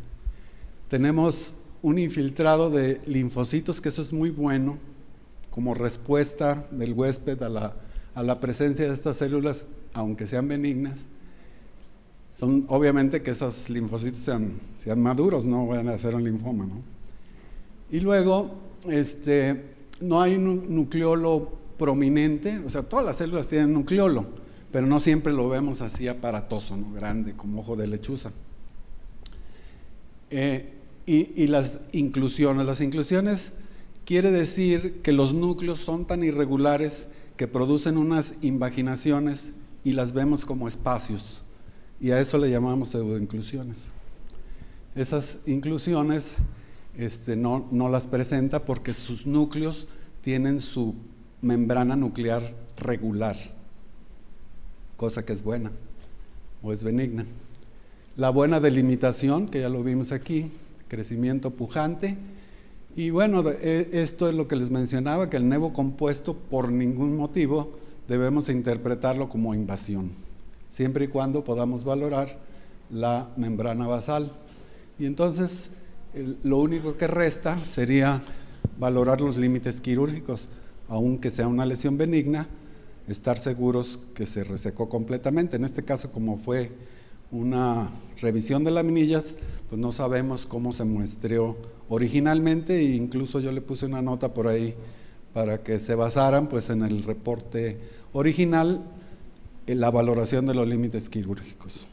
Tenemos un infiltrado de linfocitos, que eso es muy bueno, como respuesta del huésped a la presencia de estas células, aunque sean benignas. Son obviamente que esos linfocitos sean maduros, no vayan a hacer un linfoma, ¿no? Y luego, no hay un nucleolo prominente, o sea, todas las células tienen nucleolo, pero no siempre lo vemos así aparatoso, ¿no? Grande, como ojo de lechuza. Y las inclusiones quiere decir que los núcleos son tan irregulares que producen unas invaginaciones y las vemos como espacios, y a eso le llamamos pseudoinclusiones. Esas inclusiones no las presenta porque sus núcleos tienen su membrana nuclear regular, cosa que es buena o es benigna. La buena delimitación, que ya lo vimos aquí, crecimiento pujante, y bueno, esto es lo que les mencionaba, que el nevo compuesto por ningún motivo debemos interpretarlo como invasión, siempre y cuando podamos valorar la membrana basal. Y entonces lo único que resta sería valorar los límites quirúrgicos, aunque sea una lesión benigna, estar seguros que se resecó completamente. En este caso, como fue una revisión de laminillas, pues no sabemos cómo se muestreó originalmente, e incluso yo le puse una nota por ahí para que se basaran pues en el reporte original en la valoración de los límites quirúrgicos.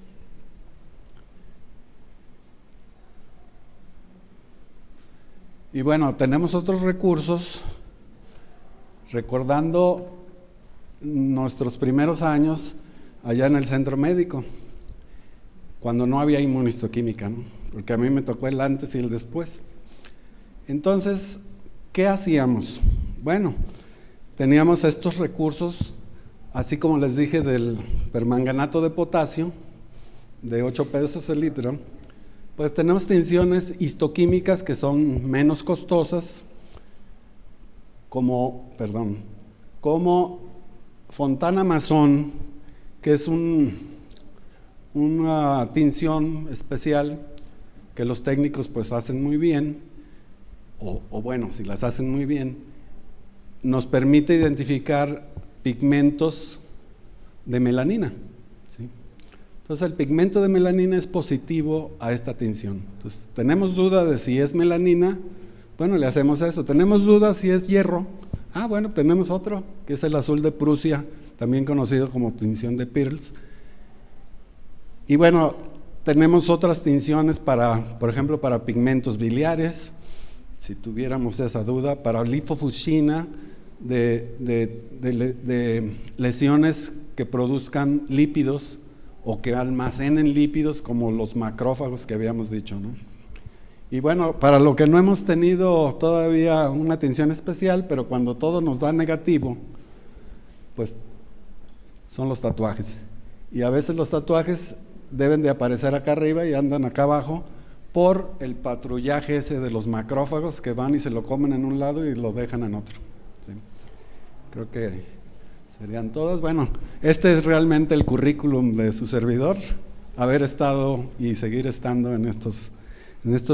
Y bueno, tenemos otros recursos, recordando nuestros primeros años allá en el centro médico, cuando no había inmunistoquímica, ¿no? Porque a mí me tocó el antes y el después. Entonces, ¿qué hacíamos? Bueno, teníamos estos recursos, así como les dije, del permanganato de potasio, de 8 pesos el litro. Pues tenemos tinciones histoquímicas que son menos costosas, como Fontana Masón, que es una tinción especial que los técnicos pues hacen muy bien, o bueno, si las hacen muy bien, nos permite identificar pigmentos de melanina, ¿sí? Entonces el pigmento de melanina es positivo a esta tinción. Entonces tenemos duda de si es melanina, bueno, le hacemos eso. Tenemos duda si es hierro, bueno, tenemos otro, que es el azul de Prusia, también conocido como tinción de Pearls. Y bueno, tenemos otras tinciones por ejemplo, para pigmentos biliares, si tuviéramos esa duda, para lipofuscina, de lesiones que produzcan lípidos o que almacenen lípidos, como los macrófagos que habíamos dicho, ¿no? Y bueno, para lo que no hemos tenido todavía una atención especial, pero cuando todo nos da negativo, pues son los tatuajes. Y a veces los tatuajes deben de aparecer acá arriba y andan acá abajo por el patrullaje ese de los macrófagos que van y se lo comen en un lado y lo dejan en otro. ¿Sí? Creo que serían todas. Bueno, este es realmente el currículum de su servidor, haber estado y seguir estando en estos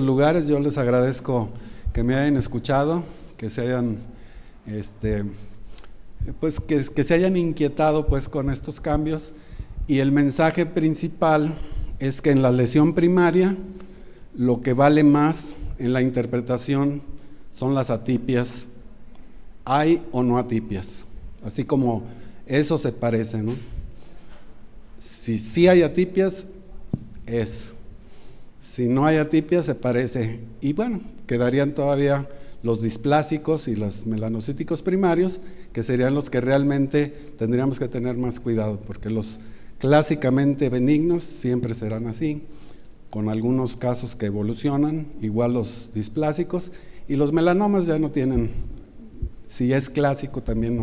lugares. Yo les agradezco que me hayan escuchado, que se hayan pues que se hayan inquietado pues con estos cambios, y el mensaje principal es que en la lesión primaria lo que vale más en la interpretación son las atipias, hay o no atipias, así como eso se parece, ¿no? Si sí hay atipias, si no hay atipias, se parece, y bueno, quedarían todavía los displásicos y los melanocíticos primarios, que serían los que realmente tendríamos que tener más cuidado, porque los clásicamente benignos siempre serán así, con algunos casos que evolucionan, igual los displásicos, y los melanomas ya no tienen, si es clásico también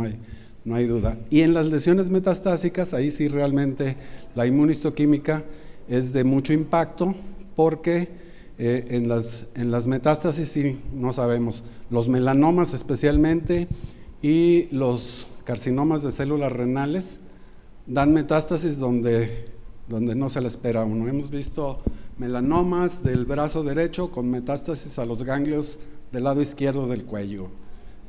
no hay duda. Y en las lesiones metastásicas, ahí sí realmente la inmunistoquímica es de mucho impacto, porque en las metástasis sí no sabemos, los melanomas especialmente y los carcinomas de células renales dan metástasis donde no se le espera a uno. Hemos visto melanomas del brazo derecho con metástasis a los ganglios del lado izquierdo del cuello.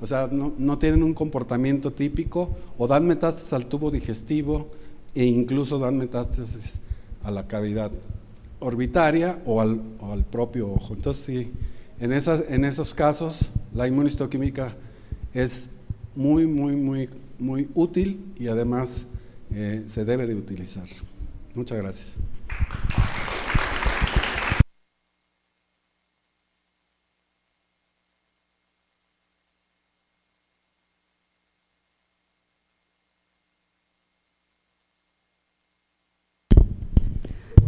O sea, no tienen un comportamiento típico, o dan metástasis al tubo digestivo e incluso dan metástasis a la cavidad orbitaria o al propio ojo. Entonces sí, en esos casos la inmunistoquímica es muy, muy, muy, muy útil, y además se debe de utilizar. Muchas gracias.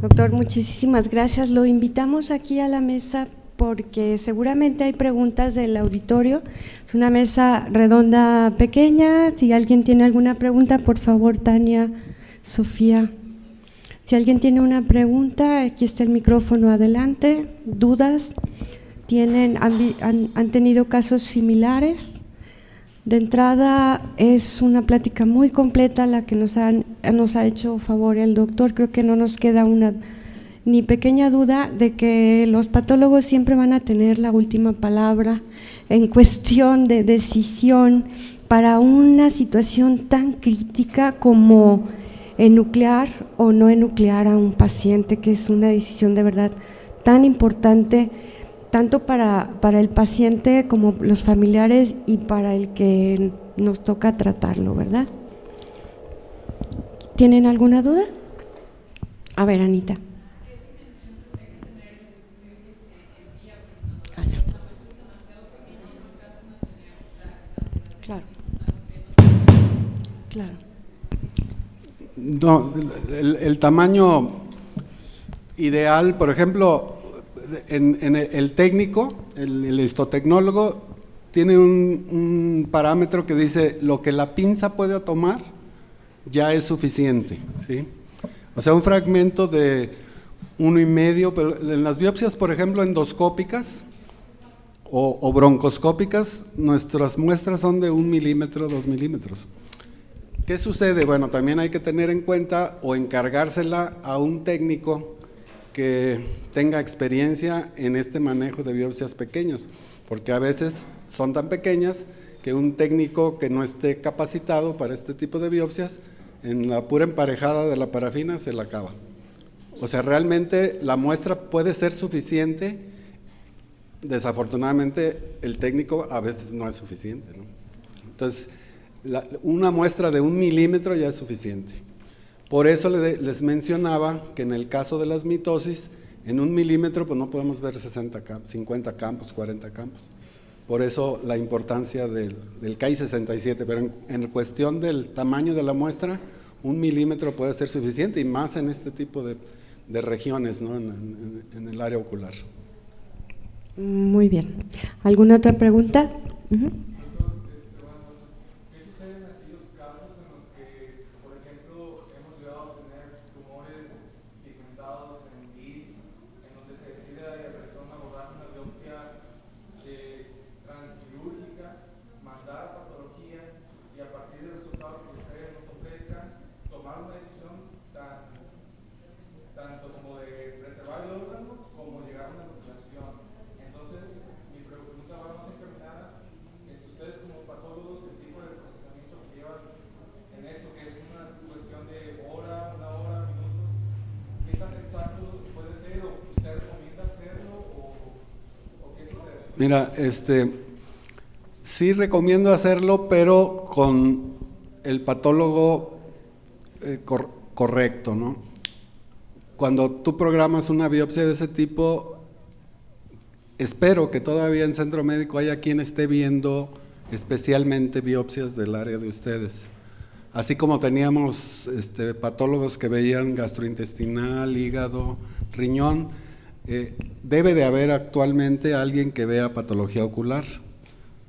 Doctor, muchísimas gracias. Lo invitamos aquí a la mesa porque seguramente hay preguntas del auditorio. Es una mesa redonda pequeña. Si alguien tiene alguna pregunta, por favor, Tania, Sofía. Si alguien tiene una pregunta, aquí está el micrófono, adelante. ¿Dudas? ¿Han tenido casos similares? De entrada, es una plática muy completa la que nos ha hecho favor el doctor. Creo que no nos queda ni pequeña duda de que los patólogos siempre van a tener la última palabra en cuestión de decisión para una situación tan crítica como enuclear o no enuclear a un paciente, que es una decisión de verdad tan importante, tanto para el paciente como los familiares y para el que nos toca tratarlo, ¿verdad? ¿Tienen alguna duda? A ver, Anita. Claro. Claro. No, el tamaño ideal, por ejemplo, en el técnico, el histotecnólogo, tiene un parámetro que dice lo que la pinza puede tomar ya es suficiente, ¿sí? O sea, un fragmento de 1,5, pero en las biopsias, por ejemplo, endoscópicas o broncoscópicas, nuestras muestras son de 1 milímetro, 2 milímetros. ¿Qué sucede? Bueno, también hay que tener en cuenta o encargársela a un técnico que tenga experiencia en este manejo de biopsias pequeñas, porque a veces son tan pequeñas que un técnico que no esté capacitado para este tipo de biopsias, en la pura emparejada de la parafina se la acaba. O sea, realmente la muestra puede ser suficiente, desafortunadamente el técnico a veces no es suficiente, ¿no? Entonces, una muestra de 1 milímetro ya es suficiente. Por eso les mencionaba que en el caso de las mitosis, en 1 milímetro pues no podemos ver 50 campos, 40 campos. Por eso la importancia del Ki-67, pero en cuestión del tamaño de la muestra, 1 milímetro puede ser suficiente, y más en este tipo de regiones, ¿no? en el área ocular. Muy bien. ¿Alguna otra pregunta? ¿Qué sucede en aquellos casos en los que, por ejemplo, Mira, sí recomiendo hacerlo, pero con el patólogo correcto, ¿no? Cuando tú programas una biopsia de ese tipo, espero que todavía en centro médico haya quien esté viendo especialmente biopsias del área de ustedes. Así como teníamos patólogos que veían gastrointestinal, hígado, riñón, debe de haber actualmente alguien que vea patología ocular.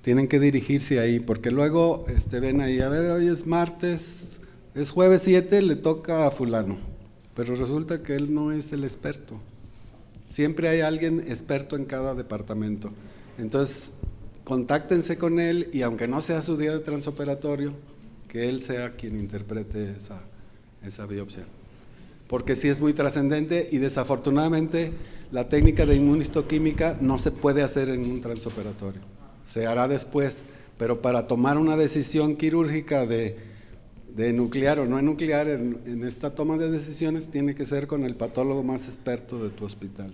Tienen que dirigirse ahí, porque luego ven ahí, a ver, hoy es martes, es jueves 7, le toca a fulano, pero resulta que él no es el experto. Siempre hay alguien experto en cada departamento. Entonces, contáctense con él y aunque no sea su día de transoperatorio, que él sea quien interprete esa biopsia. Porque sí es muy trascendente y desafortunadamente la técnica de inmunistoquímica no se puede hacer en un transoperatorio. Se hará después, pero para tomar una decisión quirúrgica de nuclear o no nuclear en esta toma de decisiones tiene que ser con el patólogo más experto de tu hospital.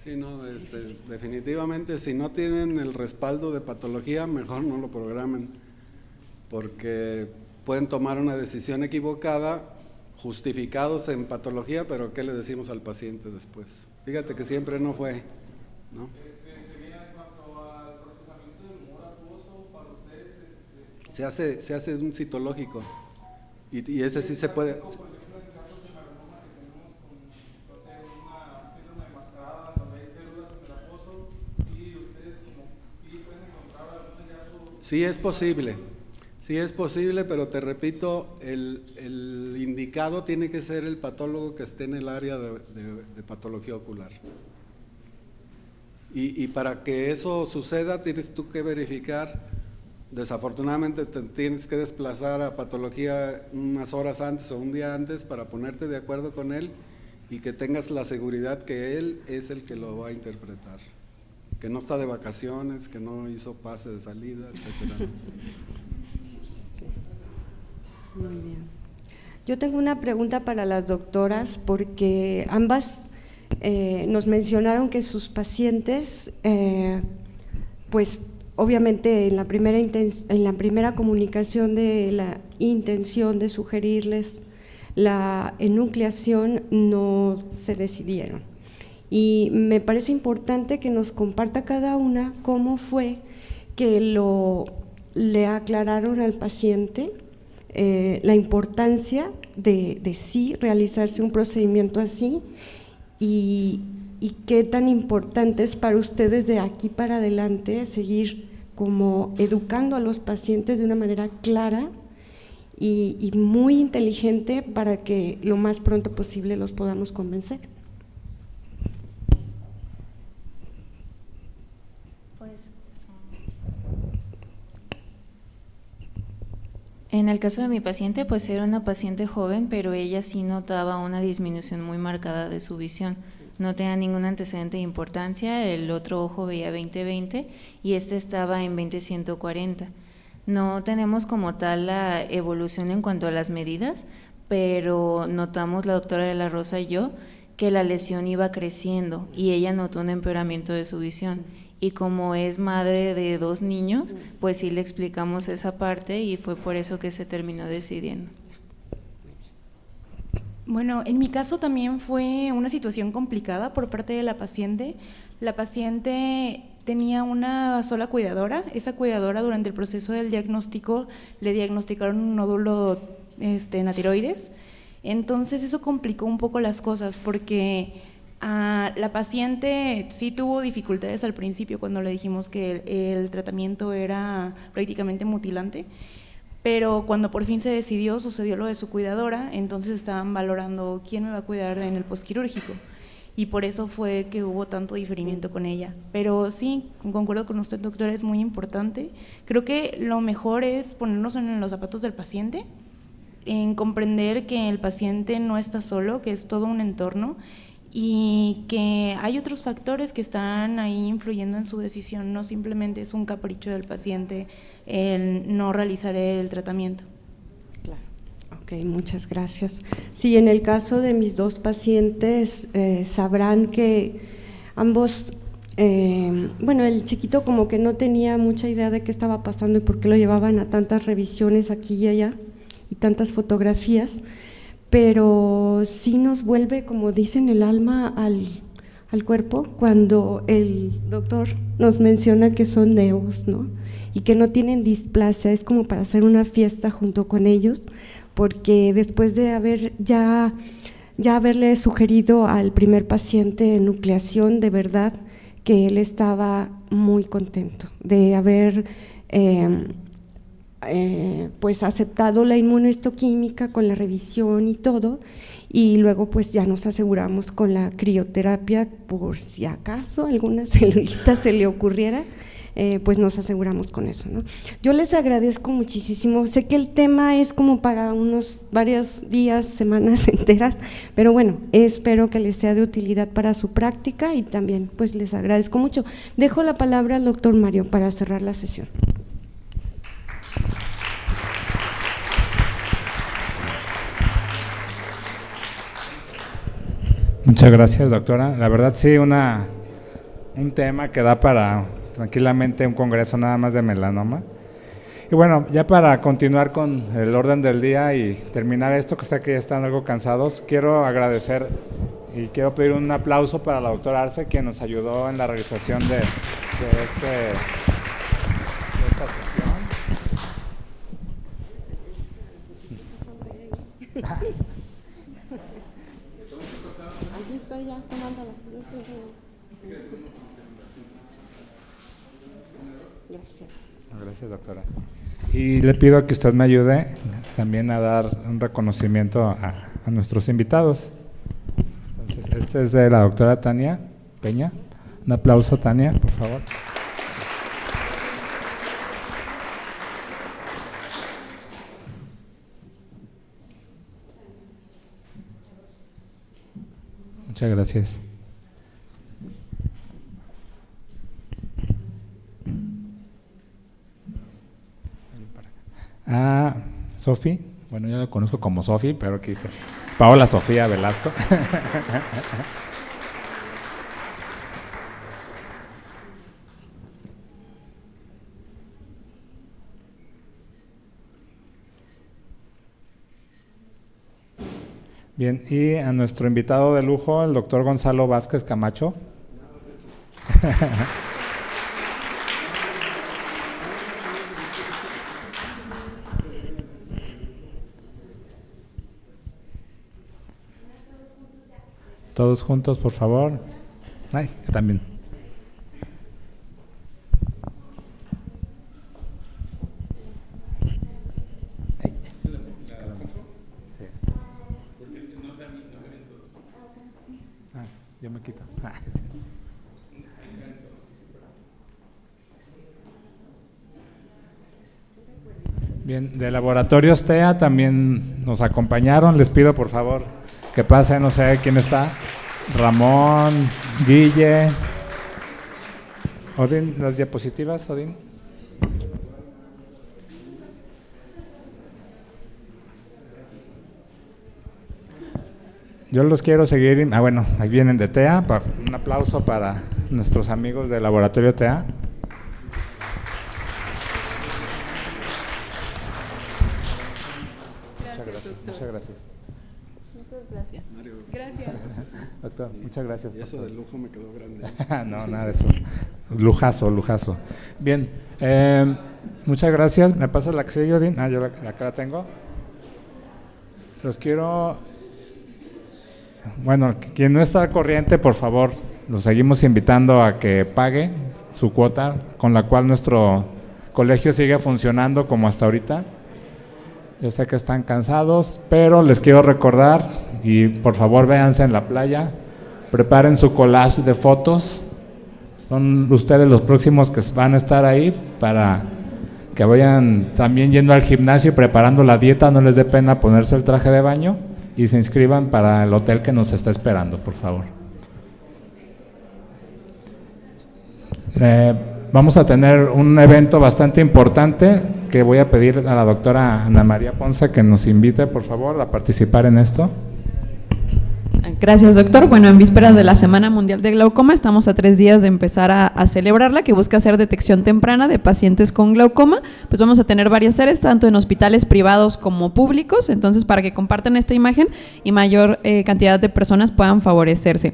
Sí, no, definitivamente si no tienen el respaldo de patología, mejor no lo programen, porque pueden tomar una decisión equivocada, justificados en patología, pero ¿qué le decimos al paciente después? Fíjate que siempre no fue, ¿no? En cuanto al procesamiento del humor acuoso, para ustedes, se hace un citológico y ese sí se puede. Sí es posible, pero te repito, el indicado tiene que ser el patólogo que esté en el área de patología ocular. Y para que eso suceda tienes tú que verificar, desafortunadamente te tienes que desplazar a patología unas horas antes o un día antes para ponerte de acuerdo con él y que tengas la seguridad que él es el que lo va a interpretar. Que no está de vacaciones, que no hizo pase de salida, etcétera. Muy bien. Yo tengo una pregunta para las doctoras, porque ambas nos mencionaron que sus pacientes, pues obviamente en la primera comunicación de la intención de sugerirles la enucleación no se decidieron. Y me parece importante que nos comparta cada una cómo fue que le aclararon al paciente la importancia de sí realizarse un procedimiento así y qué tan importante es para ustedes de aquí para adelante seguir como educando a los pacientes de una manera clara y muy inteligente para que lo más pronto posible los podamos convencer. En el caso de mi paciente, pues era una paciente joven, pero ella sí notaba una disminución muy marcada de su visión. No tenía ningún antecedente de importancia, el otro ojo veía 20/20 y este estaba en 20/140. No tenemos como tal la evolución en cuanto a las medidas, pero notamos la doctora de la Rosa y yo que la lesión iba creciendo y ella notó un empeoramiento de su visión. Y como es madre de 2 niños, pues sí le explicamos esa parte y fue por eso que se terminó decidiendo. Bueno, en mi caso también fue una situación complicada por parte de la paciente. La paciente tenía una sola cuidadora. Esa cuidadora durante el proceso del diagnóstico le diagnosticaron un nódulo en la tiroides. Entonces eso complicó un poco las cosas porque la paciente sí tuvo dificultades al principio cuando le dijimos que el tratamiento era prácticamente mutilante, pero cuando por fin se decidió, sucedió lo de su cuidadora, entonces estaban valorando quién me va a cuidar en el postquirúrgico. y por eso fue que hubo tanto diferimiento con ella. Pero sí, concuerdo con usted, doctora, es muy importante. Creo que lo mejor es ponernos en los zapatos del paciente, en comprender que el paciente no está solo, que es todo un entorno y que hay otros factores que están ahí influyendo en su decisión, no simplemente es un capricho del paciente el no realizar el tratamiento. Claro. Ok, muchas gracias. Sí, en el caso de mis dos pacientes, sabrán que ambos, bueno, el chiquito como que no tenía mucha idea de qué estaba pasando y por qué lo llevaban a tantas revisiones aquí y allá y tantas fotografías, pero sí nos vuelve, como dicen, el alma al cuerpo cuando el doctor nos menciona que son neos, ¿no? Y que no tienen displasia, es como para hacer una fiesta junto con ellos, porque después de haberle sugerido al primer paciente nucleación, de verdad que él estaba muy contento de haber pues aceptado la inmunohistoquímica con la revisión y todo, y luego pues ya nos aseguramos con la crioterapia por si acaso alguna celulita se le ocurriera, pues nos aseguramos con eso, ¿no? Yo les agradezco muchísimo, sé que el tema es como para unos varios días, semanas enteras, pero bueno, espero que les sea de utilidad para su práctica y también pues les agradezco mucho. Dejo la palabra al doctor Mario para cerrar la sesión. Muchas gracias, doctora. La verdad sí, un tema que da para tranquilamente un congreso nada más de melanoma. Y bueno, ya para continuar con el orden del día y terminar esto, que sé que ya están algo cansados, quiero agradecer y quiero pedir un aplauso para la doctora Arce, quien nos ayudó en la realización de esta sesión. Aquí estoy ya tomándola. Gracias. Gracias, doctora. Y le pido que usted me ayude también a dar un reconocimiento a nuestros invitados. Entonces, este es de la doctora Tania Peña. Un aplauso, Tania, por favor. Muchas gracias. Sofi, bueno, yo la conozco como Sofi, pero aquí dice Paola Sofía Velasco. Bien, y a nuestro invitado de lujo, el doctor Gonzalo Vázquez Camacho. Todos juntos, por favor. Ay, también. Yo me quito. Bien, de Laboratorios TEA también nos acompañaron. Les pido por favor que pasen, no sé quién está. Ramón, Guille. Odín, las diapositivas, Odín. Yo los quiero seguir. Bueno, ahí vienen de TEA. Un aplauso para nuestros amigos del Laboratorio TEA. Muchas gracias. Muchas gracias. Mario. Gracias. Doctor, muchas gracias. Y eso del lujo me quedó grande. No, nada de eso. Lujazo, lujazo. Bien, muchas gracias. ¿Me pasas la que sigue, Odín? Yo acá la tengo. Los quiero... Bueno, quien no está al corriente, por favor, los seguimos invitando a que pague su cuota, con la cual nuestro colegio sigue funcionando como hasta ahorita. Yo sé que están cansados, pero les quiero recordar, y por favor véanse en la playa, preparen su collage de fotos. Son ustedes los próximos que van a estar ahí para que vayan también yendo al gimnasio y preparando la dieta, no les dé pena ponerse el traje de baño y se inscriban para el hotel que nos está esperando, por favor. Vamos a tener un evento bastante importante que voy a pedir a la doctora Ana María Ponce que nos invite, por favor, a participar en esto. Gracias, doctor. Bueno, en vísperas de la Semana Mundial de Glaucoma, estamos a 3 días de empezar a celebrarla, que busca hacer detección temprana de pacientes con glaucoma. Pues vamos a tener varias series, tanto en hospitales privados como públicos, entonces para que compartan esta imagen y mayor cantidad de personas puedan favorecerse.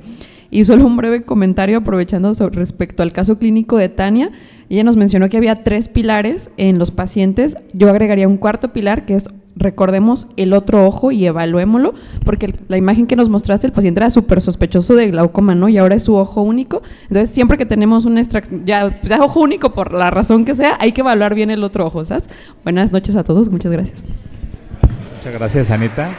Y solo un breve comentario aprovechando respecto al caso clínico de Tania. Ella nos mencionó que había 3 pilares en los pacientes. Yo agregaría un cuarto pilar que es, recordemos, el otro ojo y evaluémoslo, porque la imagen que nos mostraste, el paciente era súper sospechoso de glaucoma, ¿no? Y ahora es su ojo único. Entonces, siempre que tenemos un extracción, ya ojo único por la razón que sea, hay que evaluar bien el otro ojo, ¿sabes? Buenas noches a todos, muchas gracias. Muchas gracias, Anita.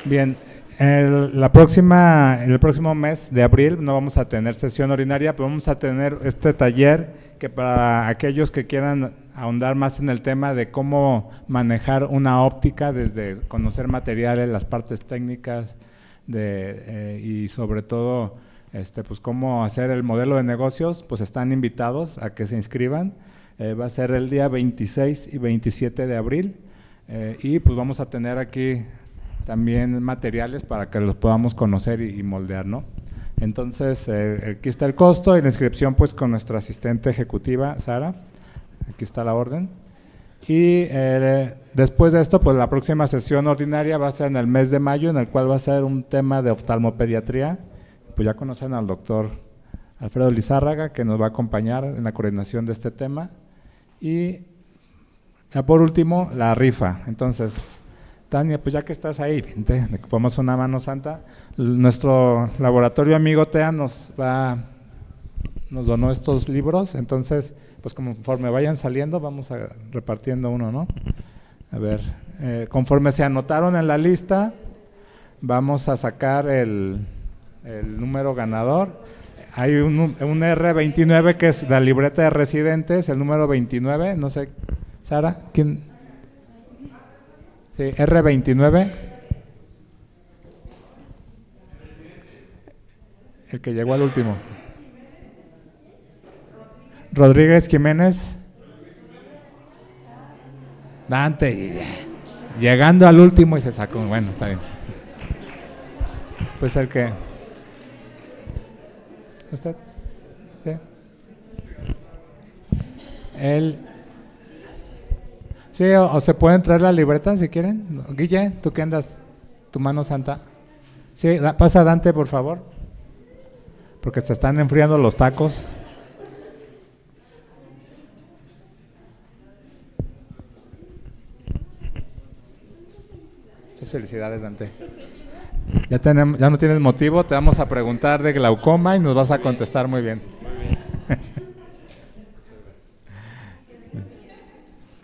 Bien, el próximo mes de abril no vamos a tener sesión ordinaria, pero vamos a tener este taller que para aquellos que quieran ahondar más en el tema de cómo manejar una óptica, desde conocer materiales, las partes técnicas y sobre todo pues cómo hacer el modelo de negocios, pues están invitados a que se inscriban. Va a ser el día 26 y 27 de abril y pues vamos a tener aquí también materiales para que los podamos conocer y moldear, ¿no? Entonces, aquí está el costo y la inscripción pues con nuestra asistente ejecutiva, Sara. Aquí está la orden. Y después de esto, pues la próxima sesión ordinaria va a ser en el mes de mayo, en el cual va a ser un tema de oftalmopediatría. Pues ya conocen al doctor Alfredo Lizárraga, que nos va a acompañar en la coordinación de este tema. Y ya por último, la rifa. Entonces, Tania, pues ya que estás ahí, vente, le ocupamos una mano santa. Nuestro laboratorio amigo TEA nos donó estos libros, entonces, pues conforme vayan saliendo, vamos repartiendo uno, ¿no? A ver, conforme se anotaron en la lista, vamos a sacar el número ganador. Hay un R29 que es la libreta de residentes, el número 29, no sé, Sara, ¿quién? Sí, R29. El que llegó al último. Rodríguez Jiménez. Dante. Llegando al último y se sacó. Bueno, está bien. Pues el que. ¿Usted? Sí. Él. Sí, o se pueden traer la libreta si quieren. Guille, ¿tú qué andas? ¿Tu mano santa? Sí, pasa Dante, por favor. Porque se están enfriando los tacos. Muchas felicidades, Dante. Ya no tienes motivo, te vamos a preguntar de glaucoma y nos vas a contestar muy bien.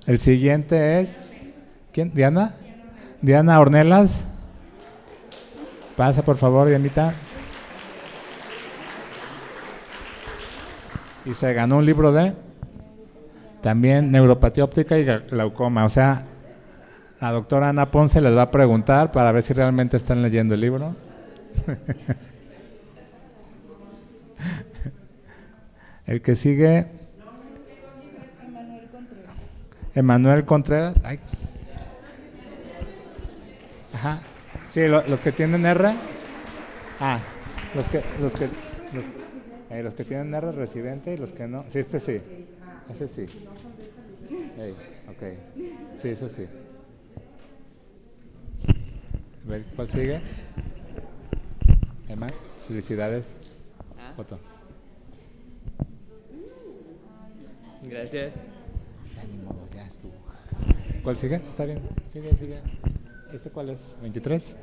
El siguiente es, ¿quién? ¿Diana? Diana Ornelas. Pasa, por favor, Dianita. Y se ganó un libro de también neuropatía óptica y glaucoma. O sea, la doctora Ana Ponce les va a preguntar para ver si realmente están leyendo el libro. El que sigue, Emanuel Contreras. Ay. Ajá. Sí, los que tienen R. Ah, los que tienen R residente y los que no. Sí, este sí. Ese sí. Hey, ok. Sí, eso sí. A ver, ¿cuál sigue? Emma, felicidades. Foto. Gracias. Ya ni modo, ya estuvo. ¿Cuál sigue? Está bien. Sigue. ¿Este cuál es? ¿23?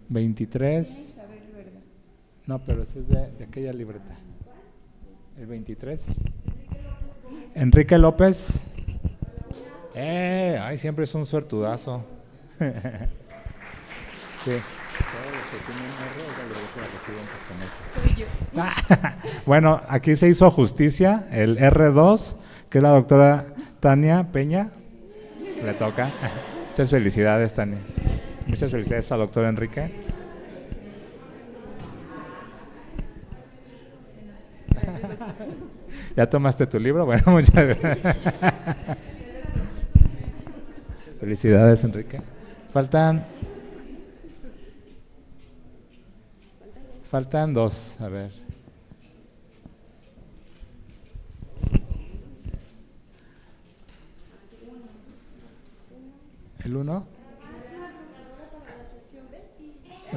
23. No, pero ese es de aquella libreta. El 23. Enrique López. Ay, siempre es un suertudazo. Sí. Bueno, aquí se hizo justicia, el R2, que es la doctora Tania Peña. Le toca. Muchas felicidades, Tania. Muchas felicidades al doctor Enrique. ¿Ya tomaste tu libro? Bueno, muchas gracias. Felicidades, Enrique. Faltan dos, a ver. ¿El 1?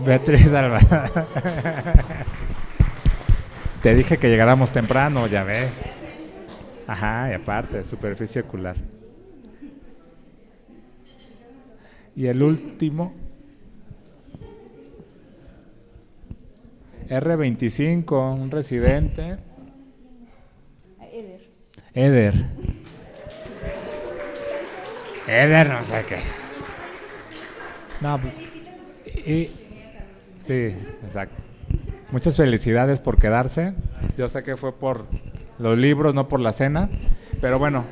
Beatriz Alba. Te dije que llegáramos temprano, ya ves. Ajá, y aparte, superficie ocular. Y el último, R25, un residente. Eder, no sé qué. No, sí, exacto. Muchas felicidades por quedarse. Yo sé que fue por los libros, no por la cena. Pero bueno,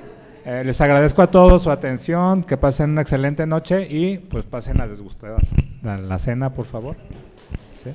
les agradezco a todos su atención. Que pasen una excelente noche y pues pasen a degustar la cena, por favor. ¿Sí?